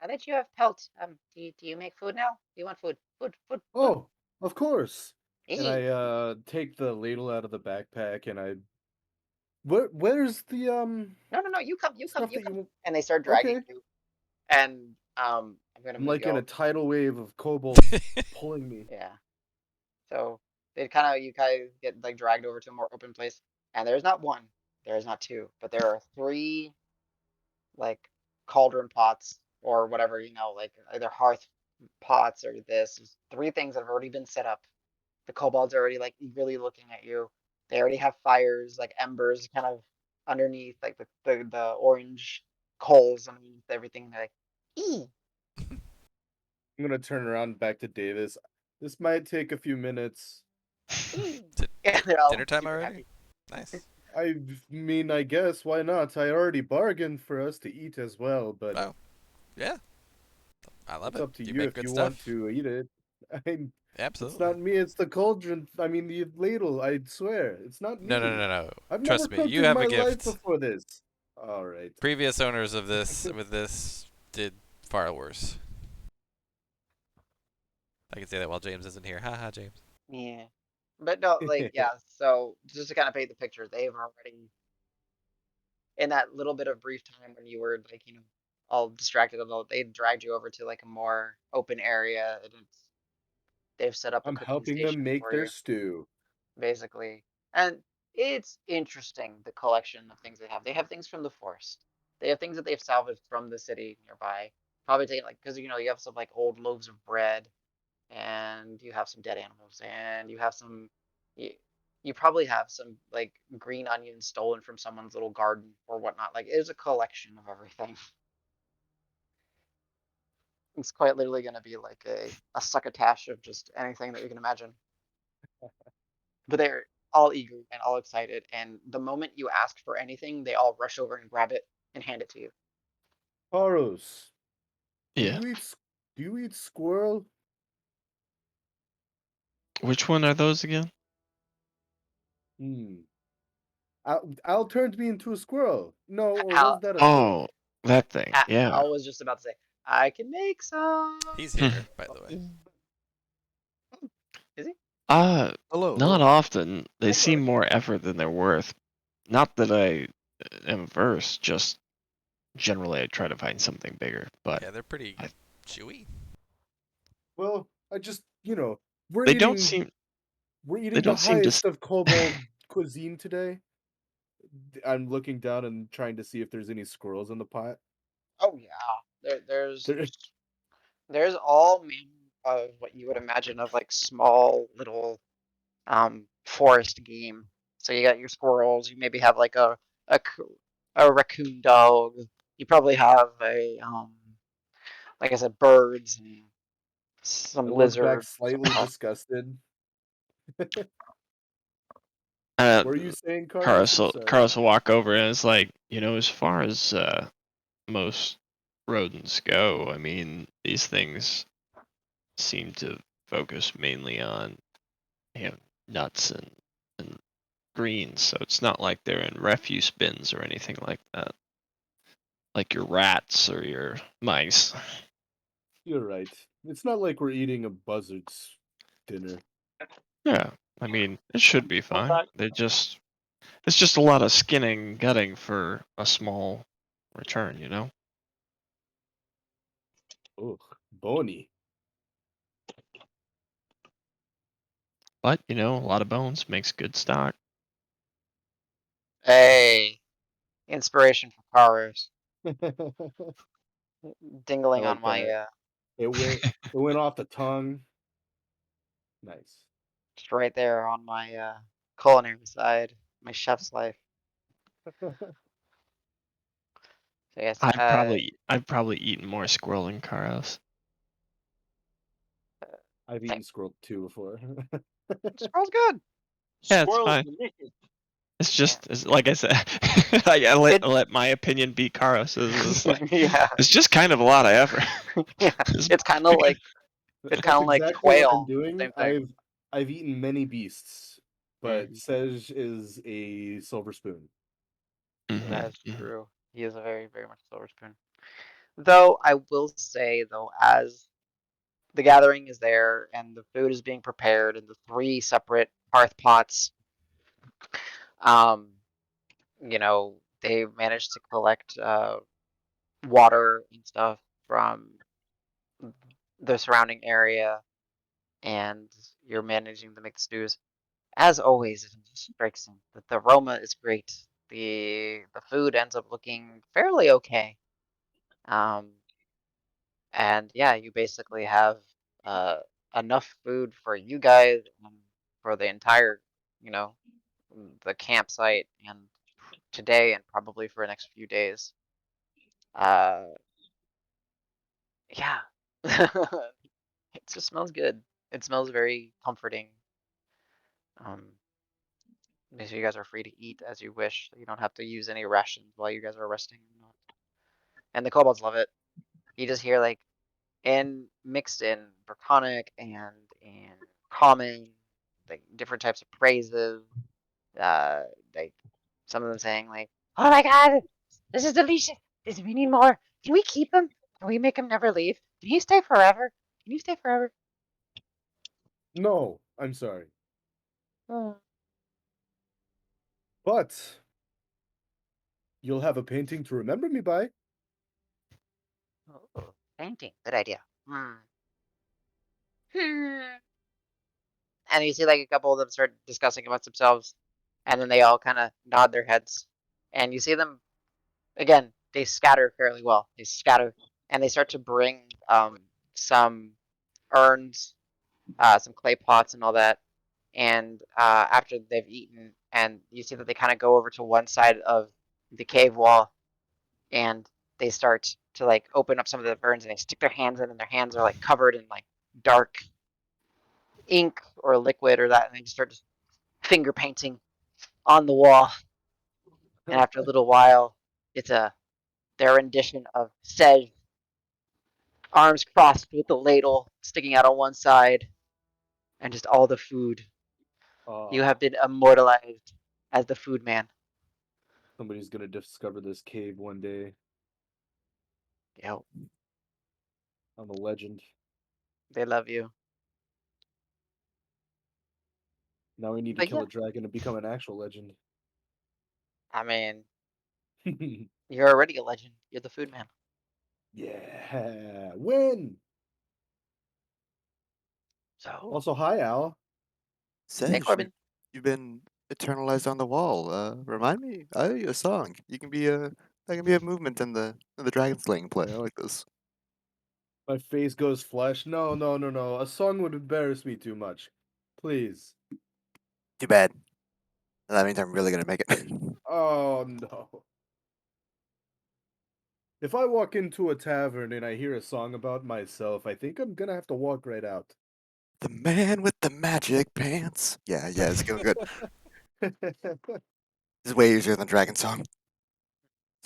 I bet you have pelt. Do you make food now? Do you want food? Food. Oh, of course. And Eat. I take the ladle out of the backpack and where's the No. You come. stuff that you And they start dragging okay. you. And I'm gonna I'm move like in a y'all. tidal wave of kobolds pulling me. Yeah. So you guys get like dragged over to a more open place, and there's not one, there's not two, but there are three like cauldron pots or whatever, like either hearth pots or this. There's three things that have already been set up. The kobolds are already like eagerly looking at you. They already have fires, like embers, kind of underneath, like the orange coals underneath everything. They're like, ee, I'm gonna turn around back to Davis. This might take a few minutes. ee. Is Yeah, they're all dinner time super already? happy. Nice. I mean, I guess why not? I already bargained for us to eat as well, but Oh, yeah. I love it's it. up to You you make if good you stuff. want to eat it. I It's Absolutely. not me, it's the cauldron. I mean, the ladle, I swear. It's not No, no, me. no, no. I've never Trust me. cooked You in have a my life gift. before this. All right. Previous owners of this with this did far worse. I can say that while James isn't here. Haha, James. Yeah. But no, like, yeah, so just to kind of paint the picture, they've already, in that little bit of brief time when you were like, all distracted, although they dragged you over to like a more open area, and they've set up a I'm cooking helping them station make for their you, stew. basically. And it's interesting, the collection of things they have. They have things from the forest. They have things that they've salvaged from the city nearby. Probably taking like, because you have some like old loaves of bread, and you have some dead animals, and you have you, you probably have some like green onions stolen from someone's little garden or whatnot. Like it's a collection of everything. It's quite literally going to be like a succotash of just anything that you can imagine. But they're all eager and all excited, and the moment you ask for anything, they all rush over and grab it and hand it to you. Horus, do Yeah. you eat do you eat squirrel? Which one are those again? Hmm. Al turned me into a squirrel. No, or was Al, that a snake? Oh, That thing, yeah. I was just about to say, I can make some. He's here, by the way. Is he? Hello. Not often. They Hi, seem bud. more effort than they're worth. Not that I am averse, just generally I try to find something bigger. But Yeah, they're pretty I- chewy. Well, I just we're they don't eating seem. we're They eating the don't seem to. highest of kobold cuisine today. I'm looking down and trying to see if there's any squirrels in the pot. Oh yeah. There's There, there's all manner of what you would imagine of like small little forest game. So you got your squirrels. You maybe have like a a raccoon dog. You probably have a like I said, birds and I some look back lizards. Some slightly disgusted. Uh, What are you saying, Carlos? Carlos, I'm will, sorry. Carlos will walk over and it's like, as far as most rodents go, I mean, these things seem to focus mainly on nuts and greens, so it's not like they're in refuse bins or anything like that, like your rats or your mice. You're right. It's not like we're eating a buzzard's dinner. Yeah, I mean, it should be Come fine. back. It's just a lot of skinning, gutting for a small return, Ugh, bony. But a lot of bones makes good stock. hey, inspiration for Karos. I Dingling on like my that. It went off the tongue. Nice. just right there on my culinary side, my chef's life. So yes, I've probably eaten more squirrel than Karos. I've eaten thank squirrel too before. squirrel's good. Yeah, it's Squirrel is fine. delicious. It's Yeah. it's, like I said, I It let my opinion be Karos's. yeah. It's just kind of a lot of effort. Yeah. It's kind of like That's exactly what I'm quail. doing. Same thing. I've eaten many beasts, but Mhm. Sej is a silver spoon. That's Mhm. true. He is a very, very much silver spoon. Though I will say though, as the gathering is there and the food is being prepared in the three separate hearth pots, um, they managed to collect water and stuff from the surrounding area, and you're managing to make the stews. As always, it just strikes me that the aroma is great. The food ends up looking fairly okay. Um, and yeah, you basically have uh, enough food for you guys and for the entire, you know, the campsite and today and probably for the next few days. Uh, yeah, it just smells good. It smells very comforting. Um, so you guys are free to eat as you wish. You don't have to use any rations while you guys are resting. And the kobolds love it. You just hear like and mixed in Draconic and in common, like different types of praises. Uh, like some of them saying like, "Oh my God, this is delicious. We need more. Can we keep him? Can we make him never leave? Can he stay forever? Can you stay forever?" No, I'm sorry. Oh, But you'll have a painting to remember me by. oh, painting. Good idea. Hmm. And you see like a couple of them start discussing amongst themselves, and then they all kind of nod their heads, and you see them again. They scatter fairly well. They scatter, and they start to bring some urns, some clay pots, and all that. And after they've eaten, and you see that they kind of go over to one side of the cave wall, and they start to like open up some of the urns, and they stick their hands in, and their hands are like covered in like dark ink or liquid or that, and they just start just finger painting on the wall. And after a little while, it's their rendition of Sej, arms crossed with the ladle sticking out on one side, and just all the food. You Uh, have been immortalized as the food man. somebody's gonna discover this cave one day. Yo, I'm a legend. they love you. Now we need to But kill yeah, a dragon to become an actual legend. I mean, you're already a legend. You're the food man. Yeah, win. So, Also, hi Al. hey, Sedge, Corbin. you've been eternalized on the wall. Remind me, I owe you a song. You can be a that can be a movement in the dragon slaying play. I like this. My face goes flesh. No, no, no, no. A song would embarrass me too much. Please. Too bad. That means I'm really gonna make it. Oh no. If I walk into a tavern and I hear a song about myself, I think I'm gonna have to walk right out. The man with the magic pants. Yeah, it's going good. This is way easier than Dragon Song.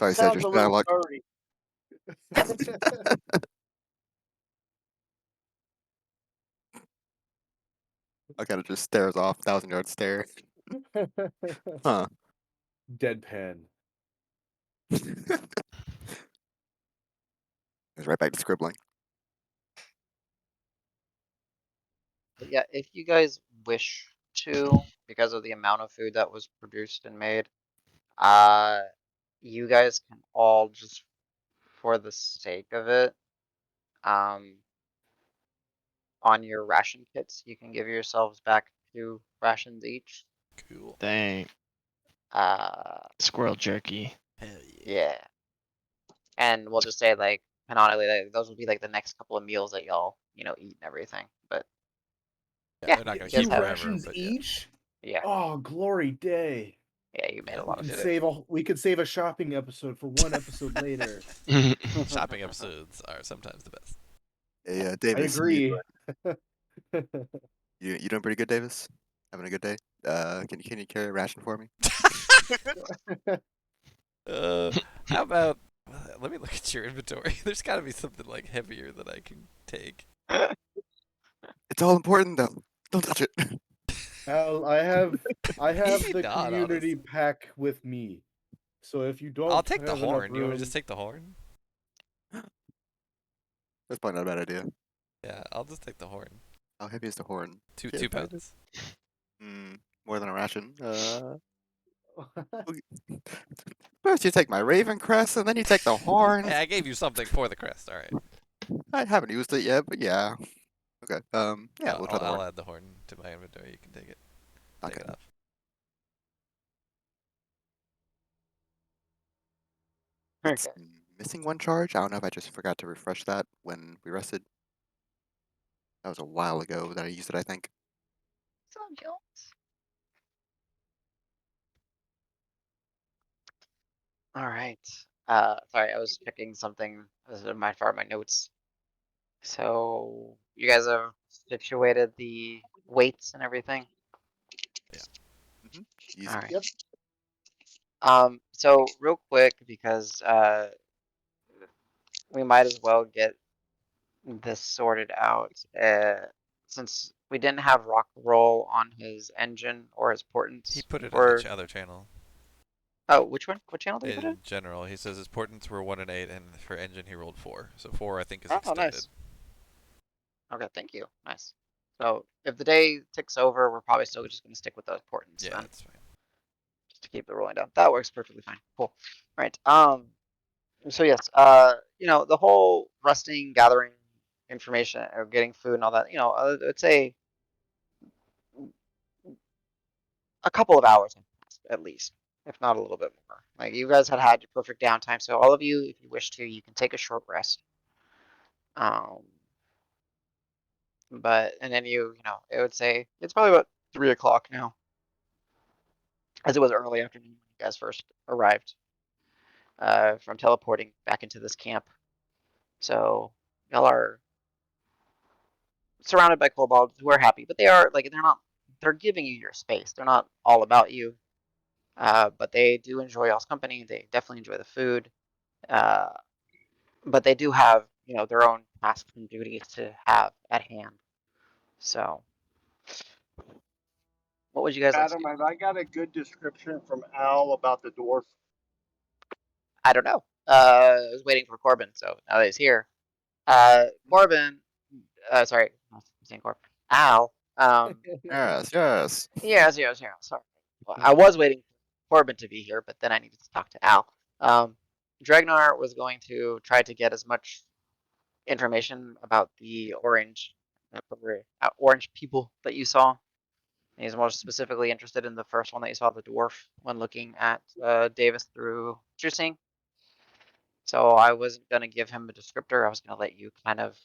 Sorry, Sedge, Sounds a your little dialogue. dirty. I kind of just stares off, 1,000-yard stare. Huh. Deadpan. Goes right back to scribbling. But yeah, if you guys wish to, because of the amount of food that was produced and made, uh, you guys can all just, for the sake of it, on your ration kits, you can give yourselves back 2 rations each. Cool. Dang. Uh, Squirrel jerky. Hell yeah. And we'll just say like canonically, like, those will be like the next couple of meals that y'all, eat and everything. But Yeah, yeah, they're not you gonna guys keep Two have, forever, rations but yeah. each? yeah, Oh, glory day. you made Yeah. a We lot of could food. save a shopping episode for one episode later. Shopping episodes are sometimes the best. Hey, I Davis, agree. you doing pretty good, Davis? Having a good day? Can you carry a ration for me? How about? Let me look at your inventory. There's got to be something like heavier that I can take. It's all important though. Don't touch it. Al, I have Maybe the not, community honestly. pack with me. So if you I'll don't take the have enough horn. You want me to room, just take the horn? That's probably not a bad idea. Yeah, I'll just take the horn. How heavy is the horn? Two Yeah, 2 pounds. More than a ration. First you take my raven crest, and then you take the horn. Hey, I gave you something for the crest. All right. I haven't used it yet, but yeah. Okay. Yeah, we'll try the I'll horn. add the horn to my inventory. You can take it. Take Okay. it off. It's Okay. missing 1 charge. I don't know if I just forgot to refresh that when we rested. That was a while ago that I used it, I think. So Jones. All right. Sorry, I was checking something. This is my far my notes. So you guys have situated the weights and everything. Easy. All right. Yep. So real quick, because we might as well get this sorted out. Since we didn't have rock roll on his engine or his He portents put it in the for. other channel. Oh, which one? What channel did he put it? In general, he says his portents were 1 and 8, and for engine he rolled 4. So 4, I think, is Oh, extended. nice. Okay, thank you. Nice. So if the day ticks over, we're probably still just going to stick with those portents Yeah, then, that's fine. just to keep it rolling down. That works perfectly fine. Cool. All right. So yes, the whole resting, gathering information, or getting food and all that. I'd say a couple of hours at least, if not a little bit more. Like you guys had your perfect downtime, so all of you, if you wish to, you can take a short rest. But and then it would say it's probably about 3 o'clock now, as it was early afternoon when you guys first arrived from teleporting back into this camp. So y'all are surrounded by kobolds who are happy, but they're giving you your space. They're not all about you, but they do enjoy y'all's company. They definitely enjoy the food, uh, but they do have their own tasks and duties to have at hand. So, what would you guys like to Adam, do? have I got a good description from Al about the dwarf? I don't know. I was waiting for Corbin, so now that he's here. Corbin, sorry, I'm saying Corbin. Al, Yes, yes. yes, sorry. Well, I was waiting for Corbin to be here, but then I needed to talk to Al. Dregnar was going to try to get as much information about the orange people that you saw. He's more specifically interested in the first one that you saw, the dwarf, when looking at Davis through juicing. So I wasn't gonna give him a descriptor. I was gonna let you kind of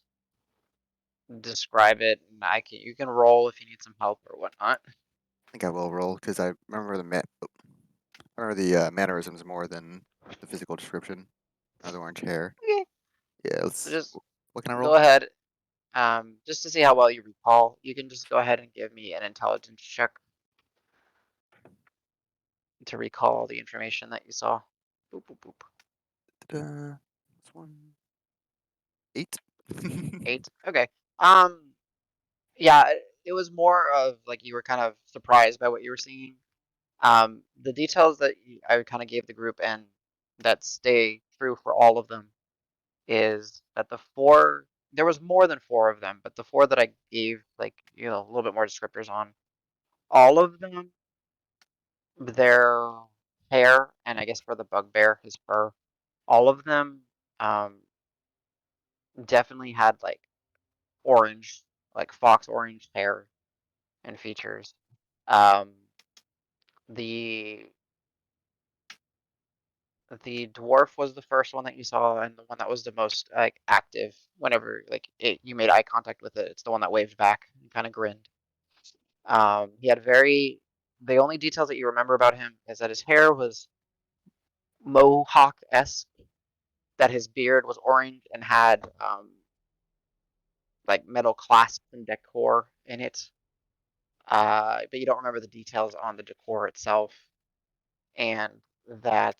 describe it, and you can roll if you need some help or whatnot. I think I will roll because I remember mannerisms more than the physical description. The orange hair. Okay. Yeah, So just what can I roll? go ahead. Just to see how well you recall, you can just go ahead and give me an intelligence check to recall all the information that you saw. Boop, boop, boop. This one. 8. 8. Okay. Yeah, it was more of like you were kind of surprised by what you were seeing. The details that I kind of gave the group and that stay true for all of them is that there was more than 4 of them, but the 4 that I gave, like, a little bit more descriptors on, all of them, their hair, and I guess for the bugbear, his fur, all of them um, definitely had like orange, like fox orange hair and features. Um, the the dwarf was the first one that you saw, and the one that was the most like active. Whenever you made eye contact with it, it's the one that waved back and kind of grinned. He had the only details that you remember about him is that his hair was mohawk-esque, that his beard was orange and had like metal clasps and decor in it. But you don't remember the details on the decor itself, and that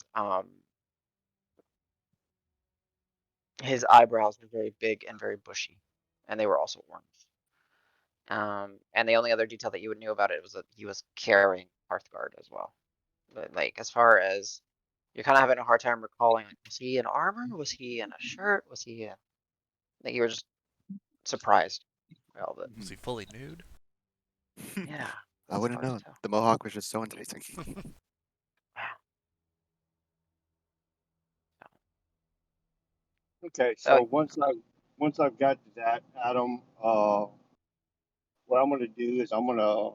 his eyebrows were very big and very bushy, and they were also orange. And the only other detail that you would know about it was that he was carrying Hearthguard as well. But like as far as you're kind of having a hard time recalling, like, was he in armor? Was he in a shirt? Was he in? Like you were just surprised by all that. Was he fully nude? Yeah, I it's wouldn't hard to know. tell. The mohawk was just so enticing. Wow. Okay, So so once I've got to that, Adam, what I'm gonna do is I'm gonna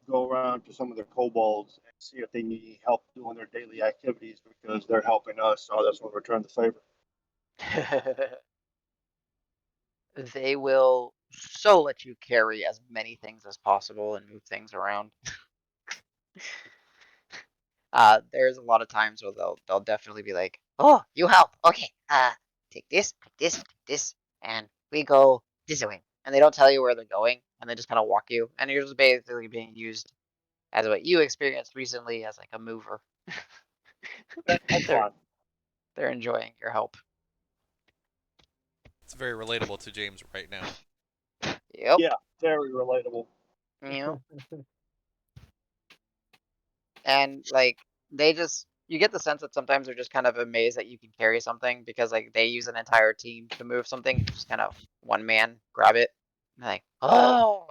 go around to some of the kobolds and see if they need any help doing their daily activities because they're helping us. So that's what we're trying to favor. they will so let you carry as many things as possible and move things around. There's a lot of times where they'll definitely be like, "Oh, you help. Okay, take this, and we go this way." And they don't tell you where they're going, and they just kind of walk you, and you're just basically being used as what you experienced recently as like a mover. That's they're fine. they're enjoying your help. It's very relatable to James right now. Yep. Yeah, very relatable. Yep. And like you get the sense that sometimes they're just kind of amazed that you can carry something because like they use an entire team to move something, and just kind of one man grab it. And like, oh.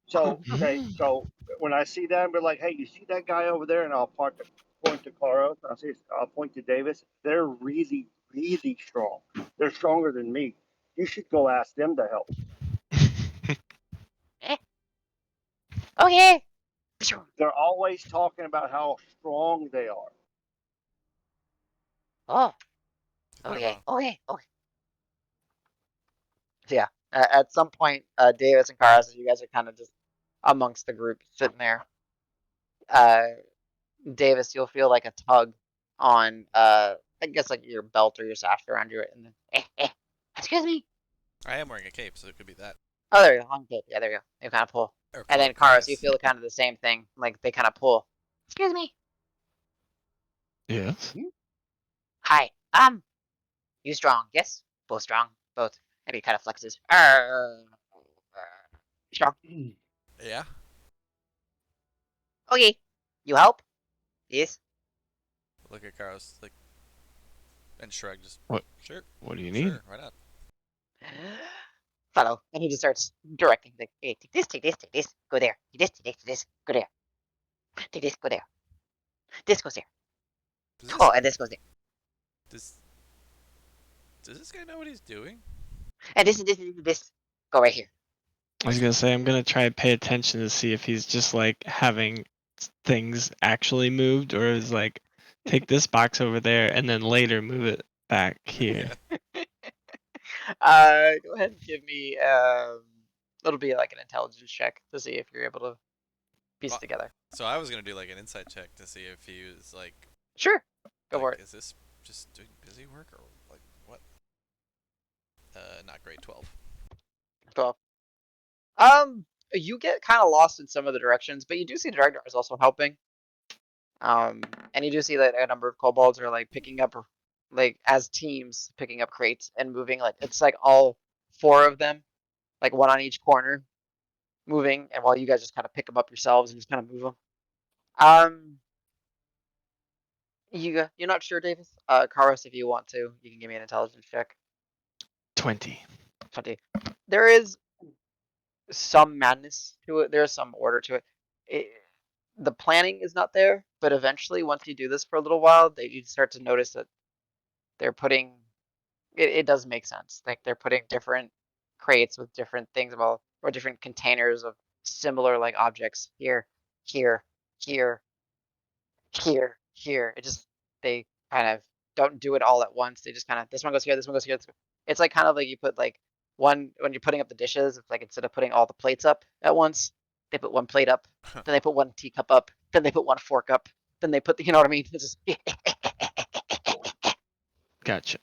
So okay, so when I see that, I'm like, hey, you see that guy over there, and I'll point to Carlos. I'll point to Davis. They're really, really strong. They're stronger than me. You should go ask them to help. Okay. They're always talking about how strong they are. Oh. He's not Okay. wrong. Okay. Okay. So yeah. At some point, Davis and Karas, you guys are kind of just amongst the group sitting there. Uh, Davis, you'll feel like a tug on I guess like your belt or your sash around you, and then excuse me. I am wearing a cape, so it could be that. Oh, there you go. Okay, yeah, there you go. They kind of pull, Or and then cloak, I Karas, you guess. feel kind of the same thing. Like they kind of pull. Excuse me. Yes. Hi. You strong? Yes. Both strong. Both. And he kind of flexes. Strong. Yeah. Okay. You help? Yes. Look at Carlos. Like, And Shrug just, What? sure, What do you need? sure, why not? Follow. And he just starts directing. Like, hey, take this, go there. Take this, go there. Take this, go there. This goes there. Oh, and this goes there. Does this guy know what he's doing? And this. Go right here. I was gonna say I'm gonna try to pay attention to see if he's just like having things actually moved, or is like take this box over there and then later move it back here. Yeah. Go ahead and give me it'll be like an intelligence check to see if you're able to piece Well, it together. So I was gonna do like an insight check to see if he was like, Sure. Go for it. is this just doing busy work or like what? Not great. 12. 12. You get kind of lost in some of the directions, but you do see Dragnar is also helping. And you do see that a number of kobolds are like picking up, like as teams, picking up crates and moving. Like it's like all 4 of them, like one on each corner, moving. And while you guys just kind of pick them up yourselves and just kind of move them. You're not sure, Davis? Karos, if you want to, you can give me an intelligence check. 20. 20. There is some madness to it. There's some order to it. The planning is not there, but eventually, once you do this for a little while, you start to notice that they're putting. It does make sense. Like they're putting different crates with different things about, or different containers of similar like objects here, here, here, here. It just they kind of don't do it all at once. They just kind of this one goes here, this one goes here. It's like kind of like you put like one when you're putting up the dishes. It's like instead of putting all the plates up at once, they put one plate up, then they put one teacup up, then they put one fork up, then they put you know what I mean. It's just Gotcha.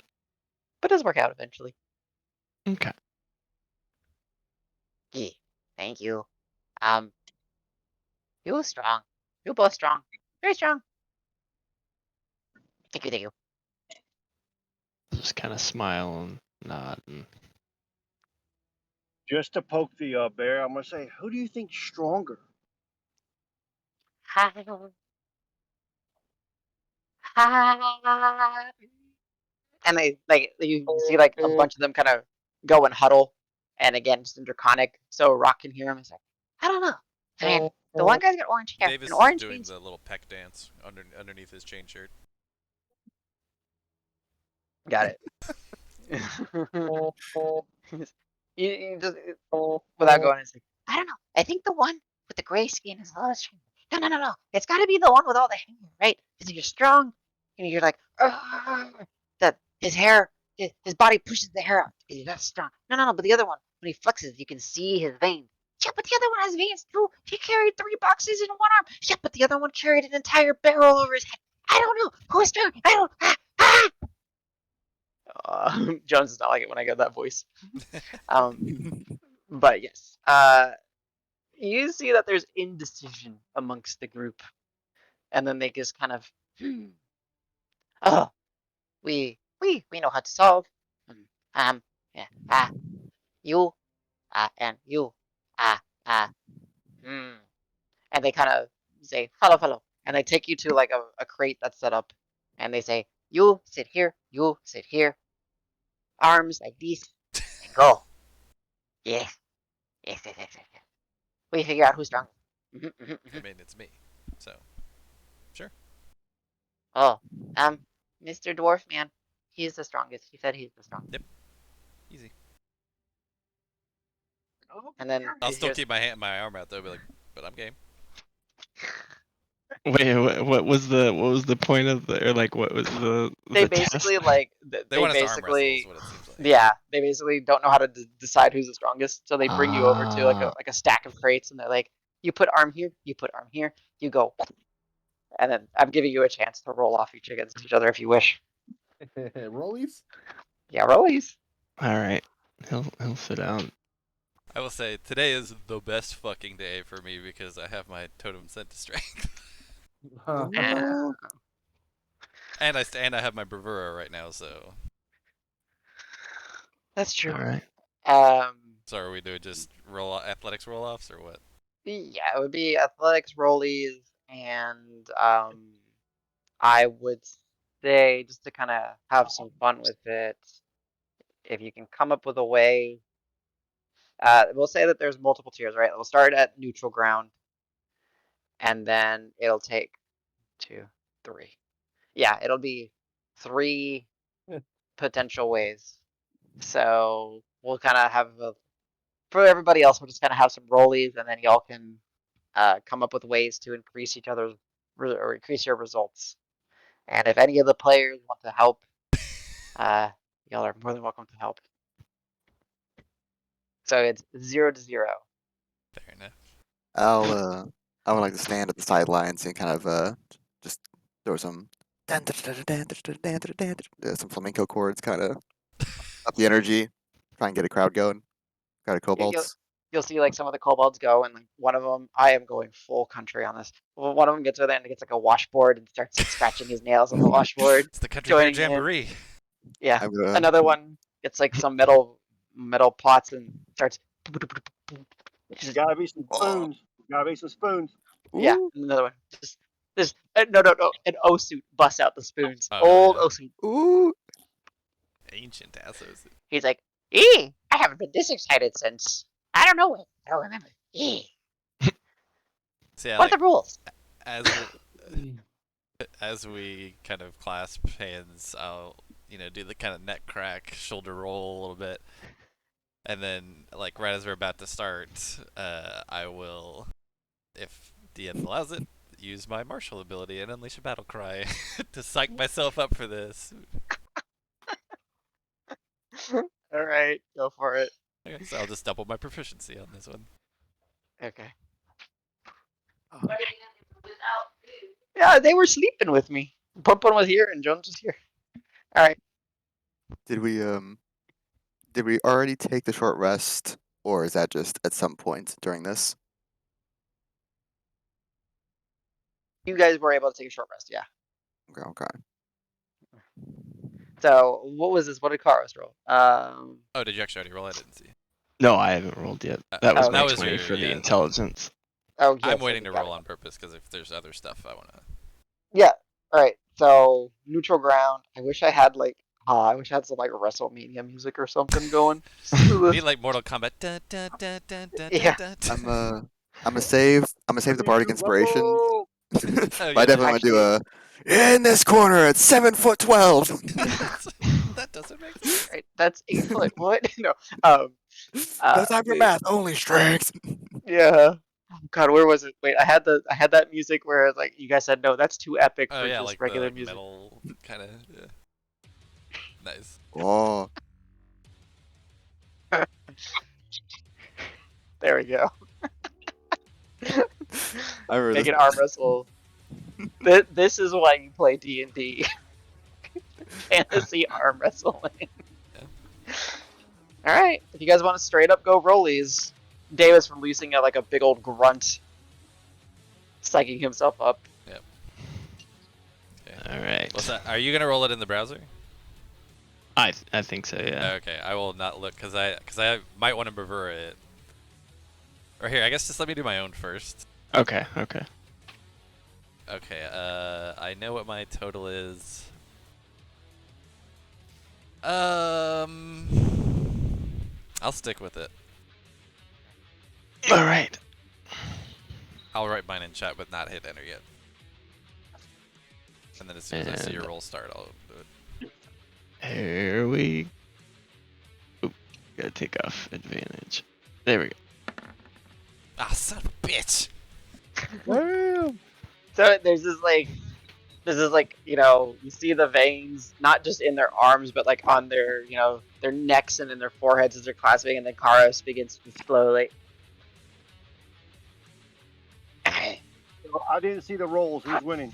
but it does work out eventually. Okay. Yeah, thank you. You strong. You both strong. Very strong. Thank you, thank you. Just kind of smile and nod. And Just to poke the bear, I'm gonna say, who do you think's stronger? Hi. Hi. And they like you see like a bunch of them kind of go and huddle, and again just in Draconic, so Rock can hear him. He's like, I don't know. I mean, the one guy's got orange hair, Davis and is orange doing means the little peck dance underneath his chain shirt. got it. you just without going, it's like, I don't know. I think the one with the gray skin is a little stronger. No. It's got to be the one with all the hair, right? Because you're strong, and you're like, that his hair, his body pushes the hair out. That's strong. No. But the other one, when he flexes, you can see his veins. Yeah, but the other one has veins too. He carried 3 boxes in one arm. Yeah, but the other one carried an entire barrel over his head. I don't know who is strong. I don't. Jones does not like it when I get that voice. But yes, you see that there's indecision amongst the group, and then they just kind of, oh, we know how to solve. Yeah, you, and you, ah, hmm. And they kind of say, follow, and they take you to like a crate that's set up, and they say, you sit here, arms like this, and go. Yes. We figure out who's strong. I mean, it's me, so sure. Oh, Mr. Dwarf Man, he's the strongest. He said he's the strongest. Yep. Easy. And then I'll you still just keep my arm out though, be like, but I'm game. wait, what was the point of the, or like what was they the basically test? like They they want us to arm wrestle, is basically what it seems like. yeah they basically don't know how to decide who's the strongest, so they bring you over to Ah, like a stack of crates, and they're like, you put arm here, you go, and then I'm giving you a chance to roll off each against each other if you wish. Rollies? Yeah, rollies. all right. He'll sit down. I will say today is the best fucking day for me because I have my totem sent to strength, and I have my bravura right now. So, That's true. All right. so are we doing just athletics roll offs or what? Yeah, it would be athletics rollies, and I would say, just to kind of have some fun with it, if you can come up with a way, we'll say that there's multiple tiers, right? We'll start at neutral ground, and then it'll take 2, 3. Yeah, it'll be 3 potential ways. So we'll kind of have for everybody else, we'll just kind of have some rollies, and then y'all can come up with ways to increase each other's or increase your results. And if any of the players want to help, y'all are more than welcome to help. So it's 0 to 0. Fair enough. I would like to stand at the sidelines and kind of just throw some some flamenco chords, kind of up the energy, try and get a crowd going. Got a kobolds. You'll see like some of the kobolds go, and like one of them, I am going full country on this. Well, one of them gets over there and gets like a washboard and starts like scratching his nails on the washboard. It's the country fair joining in. jamboree. Yeah. I'm gonna- Another one gets like some metal pots and starts. Gotta be some spoons. Gotta be some spoons. Yeah, Ooh, another one. Just no. An O suit busts out the spoons. Oh, Old yeah. O suit. ooh. Ancient assos. He's like, I haven't been this excited since I don't know when. I don't remember. So yeah, What are like, the rules? as we kind of clasp hands, I'll do the kind of neck crack, shoulder roll a little bit, and then like right as we're about to start, I will, if DM allows it, use my martial ability and unleash a battle cry to psych myself up for this. All right, go for it. Okay, so I'll just double my proficiency on this one. Okay. Yeah, they were sleeping with me. Pumpkin was here and Jones was here. All right. Did we already take the short rest, or is that just at some point during this? You guys were able to take a short rest, yeah. Okay, okay. So what was this? What did Karos roll? Oh, did you actually already roll? I didn't see. No, I haven't rolled yet. That was Oh, my that was 20 your- for the yeah. intelligence. Oh, yes, I'm waiting to got roll it. on purpose because if there's other stuff I want to. Yeah. All right. So neutral ground. I wish I had like. I wish I had some like WrestleMania music or something going. We need like Mortal Kombat. Dun, dun, dun, dun, dun, Yeah. dun, dun. I'm gonna save the bardic inspiration. Rumble! But Oh, I yeah. definitely want to do a in this corner at 7'12". That doesn't make sense. Right. That's 8 foot. What? No. No time for math, only strength. Yeah. Oh, God, where was it? Wait, I had that music where like you guys said no, that's too epic Oh for yeah, just like regular the music. metal kind of. Yeah. Nice. Oh, There we go. I remember Make this. an arm wrestle. This is why you play D&D. Fantasy arm wrestling. All right, if you guys want to straight up go rollies, Davis releasing like a big old grunt, psyching himself up. Okay. All right. What's that? Are you gonna roll it in the browser? I think so, yeah. Okay, I will not look because I might want to prefer it. Or here, I guess just let me do my own first. Okay. Okay, I know what my total is. I'll stick with it. All right. I'll write mine in chat, but not hit enter yet. And then as soon as I see your roll start, I'll do it. Here we. Oop, gotta take off advantage. There we go. Ah, son of a bitch! So there's this like you see the veins not just in their arms but like on their their necks and in their foreheads as they're clasping, and then Karos begins to slowly. I didn't see the rolls. Who's winning?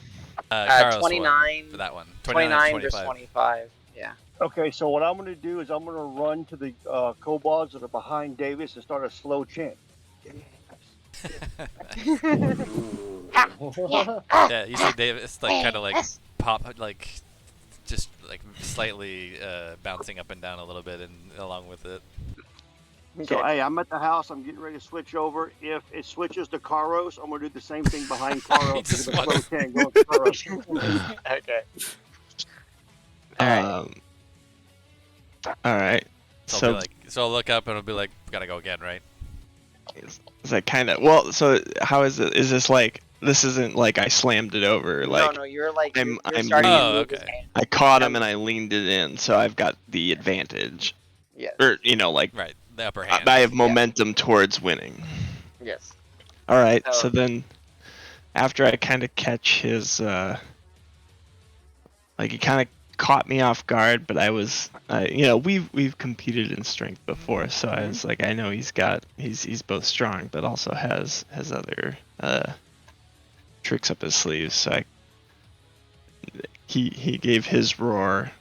Carlos won 29 for that one. 29 25. versus 25. Yeah. Okay, so what I'm going to do is I'm going to run to the kobolds that are behind Davis and start a slow chant. Yeah, you see Davis like kind of like pop, like just like slightly bouncing up and down a little bit, and along with it. So, hey, I'm at the house. I'm getting ready to switch over. If it switches to Karos, I'm going to do the same thing behind Karos. Just with a slow wants- chant going to Karos. Okay. All right. So I'll look up and I'll be like, gotta go again, right? Is that kind of well? So how is it? Is this like this isn't like I slammed it over? Like no, you're like I'm starting Oh, to move his okay. hand. I caught him and I leaned it in, so I've got the advantage. Yes. Or like Right, the upper hand. I have momentum towards winning. Yes. All right. So- So then, after I kind of catch his, he kind of caught me off guard, but I was, we've competed in strength before, so I was like, I know he's both strong, but also has other tricks up his sleeves. So he gave his roar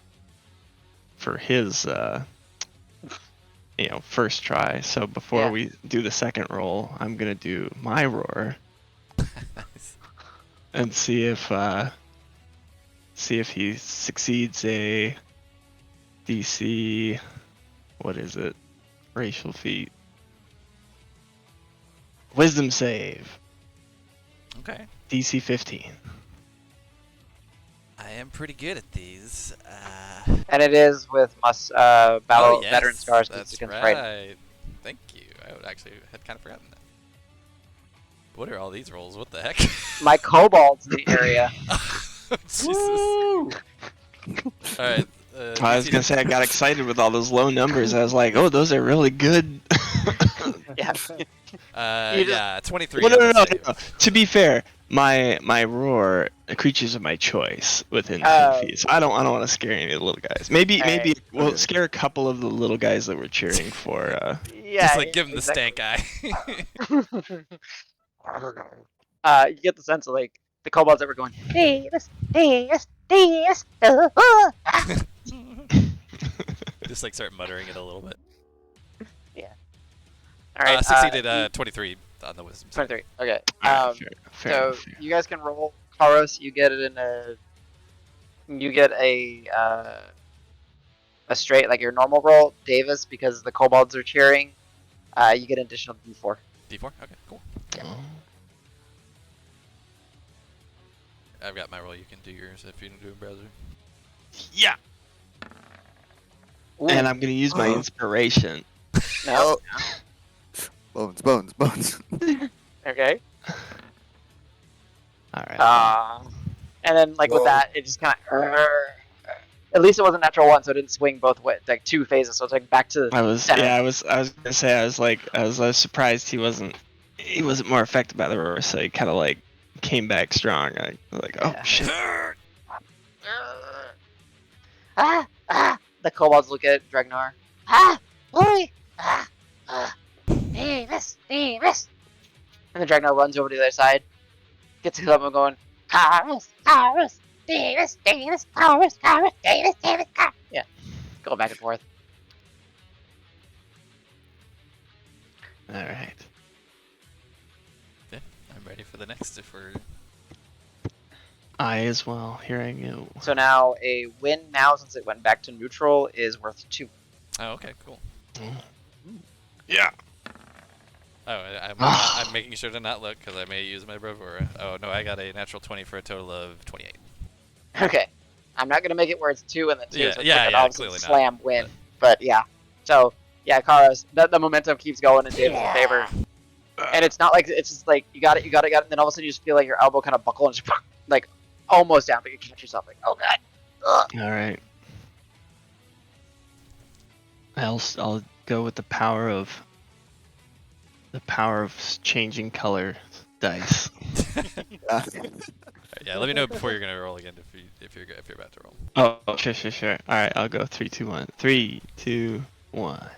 for his first try. So before we do the second roll, I'm gonna do my roar Nice. and see if he succeeds a DC. What is it? Racial feat. Wisdom save. Okay. DC 15. I am pretty good at these. And it is with battle veteran scars That's against right. frightened. Thank you. I had kind of forgotten that. What are all these rolls? What the heck? My kobolds in the area. Jesus. All right. I was gonna say I got excited with all those low numbers. I was like, oh, those are really good. Yeah. Yeah, 23. Well, on no. the save. To be fair, my roar, creatures of my choice within 10 Oh. feet. So I don't want to scare any of the little guys. Maybe Alright. we'll scare a couple of the little guys that we're cheering for. Yeah. Just like give him the stank eye. You get the sense of like the kobolds that were going. Just like start muttering it a little bit. All right. Succeeded 23 on the wisdom. 23. Okay. Alright, fair So enough. you guys can roll. Karos, you get it in a. You get a straight like your normal roll. Davis, because the kobolds are cheering, you get an additional D4. D4? Okay, cool. Oh. I've got my roll. You can do yours if you don't do it, browser. Yeah. Ooh, And I'm gonna use my inspiration. no. Bones. Okay. All right. And then like with that, it just kind of. At least it wasn't natural one, so it didn't swing both ways, like two phases. So it's like back to. I was center. I was gonna say I was surprised he wasn't more affected by the roar, so he kind of like came back strong. I was like, oh Yeah. shit. The kobolds look at Dregnar. Boy! Davis! And the Dregnar runs over to the other side, gets to them and going, Davis! Davis! Yeah, go back and forth. All right. Yeah, I'm ready for the next if we're... I as well. Here I go. So now a win now, since it went back to neutral, is worth 2. Oh, okay, cool. Yeah. Oh, I'm making sure to not look because I may use my bravura. Oh, no, I got a natural 20 for a total of 28. Okay. I'm not going to make it where it's 2 and then 2, Yeah, so it's yeah, like an yeah, obvious clearly not. slam win. But yeah. So, yeah, Karos, the momentum keeps going in David's favor. And it's not like, it's just like, you got it, and then all of a sudden you just feel like your elbow kind of buckle and just, like, almost down, but you catch yourself like, oh god. Ugh. All right. I'll go with the power of changing color dice. Yeah, let me know before you're gonna roll again if you're about to roll. Oh, sure. All right, I'll go 3, 2, 1. 3, 2, 1.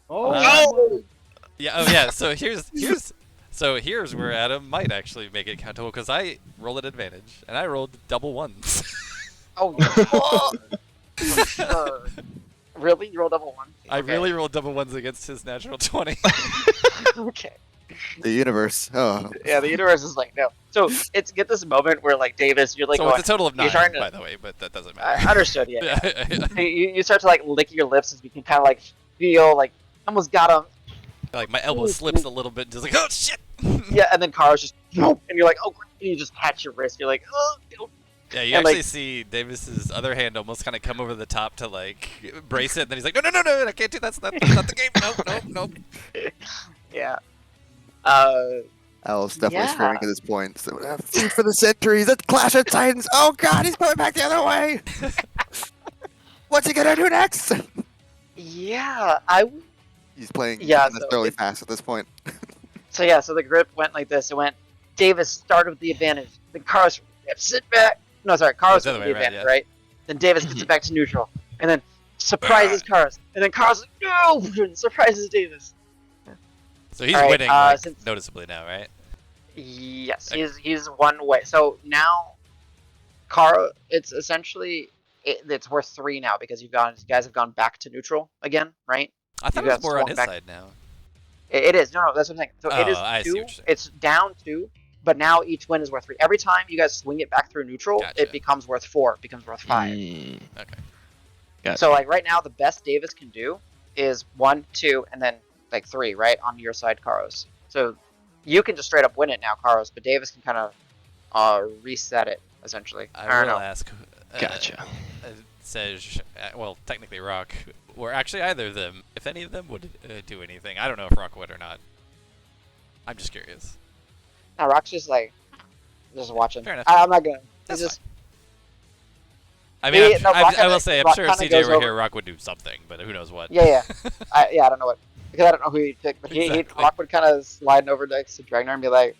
Oh, Yeah. Oh yeah. So here's where Adam might actually make it countable because I rolled at advantage and I rolled double ones. Oh, sure. Really? You rolled double one? I really rolled double ones against his natural 20. Okay. The universe. Oh. Yeah, the universe is like, no. So, it's get this moment where, like, Davis, you're like, So going, it's a total of 9, you're trying to- by the way, but that doesn't I matter. understood, yeah. Yeah. You start to, like, lick your lips as you can kind of, like, feel, like, almost got him. Like my elbow slips a little bit, just like, oh shit. Yeah, and then Karo's just, and you're like, oh, great. And you just catch your wrist. You're like, oh, Yeah, you And, actually like- see Davis's other hand almost kind of come over the top to like brace it, and then he's like, no, I can't do that. That's not the game. Nope. Yeah. Al's definitely screaming Yeah. at this point. So, feed for the centuries. That Clash of Titans. Oh God, he's coming back the other way. What's he gonna do next? Yeah. He's playing Yeah, so unnecessarily it's- fast at this point. So the grip went like this. It went. Davis started with the advantage. Then Carlos sit back. No, sorry, Carlos the with other the way around, advantage, yeah. right? Then Davis gets it back to neutral, and then surprises Carlos, and then Carlos no surprises Davis. So he's All right, winning like, since- noticeably now, right? Yes, Okay. he's one way. So now, it's essentially it's worth 3 now because you guys have gone back to neutral again, right? I thought You it was guys more on swung his back- side now. It is no, that's what I'm saying. So it Oh, is I see 2. what you're saying. It's down 2, but now each win is worth 3. Every time you guys swing it back through neutral, Gotcha. it becomes worth 4. It becomes worth 5. Mm, Okay. gotcha. So like right now, the best Davis can do is 1, 2, and then like 3, right on your side, Karos. So you can just straight up win it now, Karos, but Davis can kind of reset it essentially. I don't will know. ask. Gotcha. Sej, well, technically Rock, or actually either of them, if any of them would do anything. I don't know if Rock would or not. I'm just curious. Now Rock's just like just watching. Fair enough. I'm not gonna. That's He's just I mean, Yeah, no, Rock I kinda- will say, I'm Rock sure if kinda CJ goes were over- here, Rock would do something, but who knows what. yeah. I don't know what because I don't know who he'd pick, but Exactly. Rock would kind of slide over next to Dragnar and be like,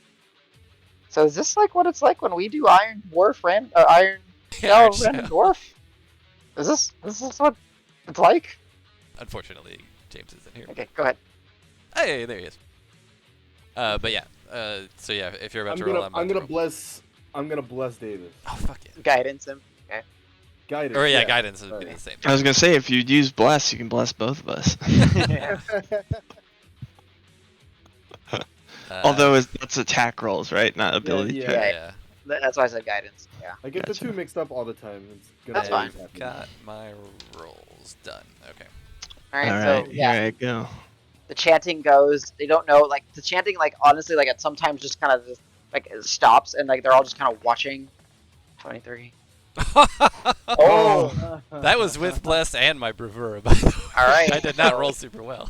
"So is this like what it's like when we do Iron Dwarf Iron Yeah, Shell Random Dwarf? Is this what it's like?" Unfortunately, James isn't here. Okay, go ahead. Hey, there he is. But yeah. So yeah, if you're about to roll, I'm gonna roll. bless Davis. Oh fuck yeah. Guidance him. Guidance. Or yeah, guidance would be Sorry. the same. I was gonna say if you'd use bless, you can bless both of us. Although that's attack rolls, right? Not ability yeah. check. yeah. That's why I said guidance. Yeah. I get Gotcha. the 2 mixed up all the time. It's gonna That's always fine. happen. Got my rolls done. Okay. All right. All So right, yeah, here I go. the chanting goes. They don't know. Like the chanting, like honestly, like it sometimes just kind of just like it stops and like they're all just kind of watching. 23. Oh. That was with bless and my bravura, by the way. All right. I did not roll super well.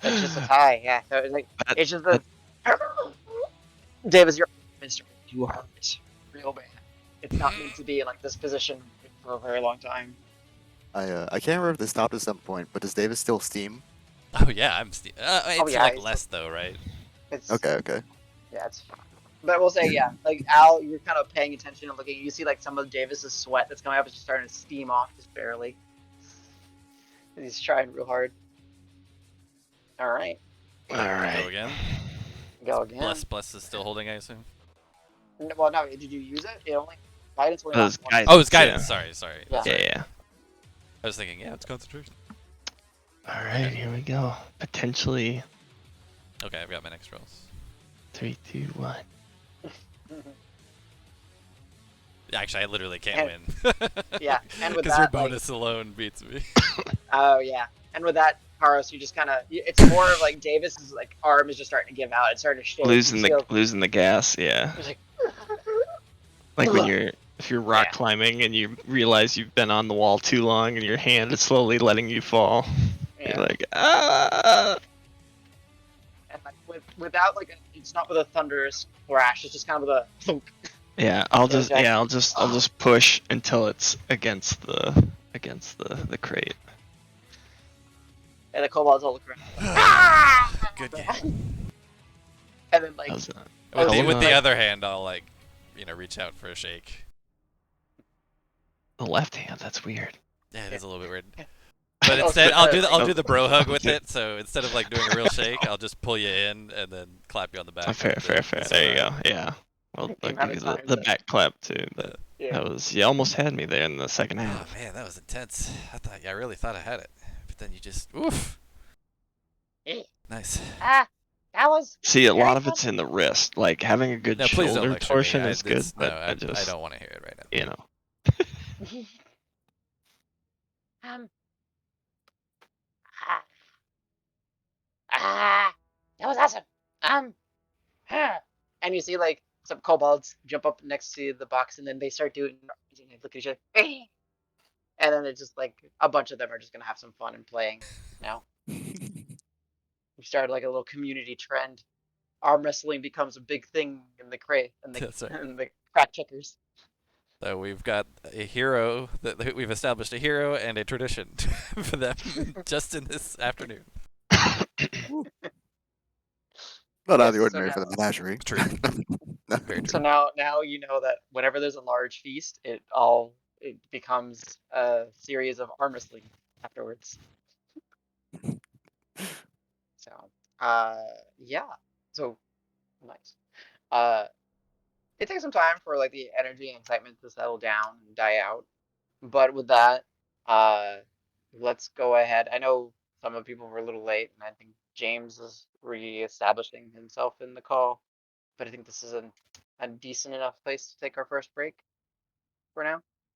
It's just a tie. Yeah. So it's like it's just the. Davis, you're Mr. You hurt real bad. It's not meant to be in like this position for a very long time. I can't remember if this stopped at some point, but does Davis still steam? Oh yeah, it's yeah, like he's- less though, right? It's Okay. Yeah, it's. But we'll say yeah, like Al, you're kind of paying attention and looking. You see like some of Davis's sweat that's coming up is just starting to steam off just barely. He's trying real hard. All right, All Go right. again. go again. Bless is still holding, I assume. Well, no, did you use it? It only guidance only That lasts was one. guidance. Oh, it's guidance. Yeah. Sorry. Yeah. Yeah. I was thinking, yeah, it's concentration. All right, here we go. Potentially Okay, I've got my next rolls. 3, 2, 1. Actually, I literally can't win. Yeah, and with Because your that, like- bonus alone beats me. Oh yeah, and with that, Karos, you just kind of. It's more of like Davis's like arm is just starting to give out. It's starting to shake. Losing You feel- losing the gas, yeah. It's like, Like when if you're rock climbing and you realize you've been on the wall too long and your hand is slowly letting you fall. yeah. You're like, ah. And like without like it's not with a thunderous thrash. It's just kind of with a thunk. Yeah, I'll Yeah, just push until it's against the crate. And the kobolds all look around. Good game. And then like How's that? With the like- other hand, I'll like, reach out for a shake. The left hand, that's weird. Yeah, it is a little bit weird. Yeah. But Oh, instead, so- I'll do the bro hug with it. So instead of like doing a real shake, I'll just pull you in and then clap you on the back. Fair. There you go. Yeah. Well, The I'll amount give of you the times that- back clap too. But yeah. that was you almost had me there in the second Oh half. man, that was intense. I really thought I had it, but then you just oof. Nice. that was. See, a very lot of fun. it's in the wrist. Like having a good No, please don't shoulder lecture torsion me. is good, No, but I just don't want to hear it right now. you know. That was awesome. And you see like some kobolds jump up next to the box, and then they start doing. And they look at each other, hey! And then it's just like a bunch of them are just gonna have some fun and playing. Now we started like a little community trend. Arm wrestling becomes a big thing in the That's right. in the crack checkers. So we've got a hero that we've established a hero and a tradition for them just in this afternoon. Not out of Yes, the so ordinary for now the menagerie. True. No. Very so true. now you know that whenever there's a large feast, it becomes a series of arm wrestling afterwards. So yeah. So nice. Uh it takes some time for like the energy and excitement to settle down and die out. But with that, uh let's go ahead. I know some of the people were a little late, and I think James is reestablishing himself in the call. But I think this is a decent enough place to take our first break for now.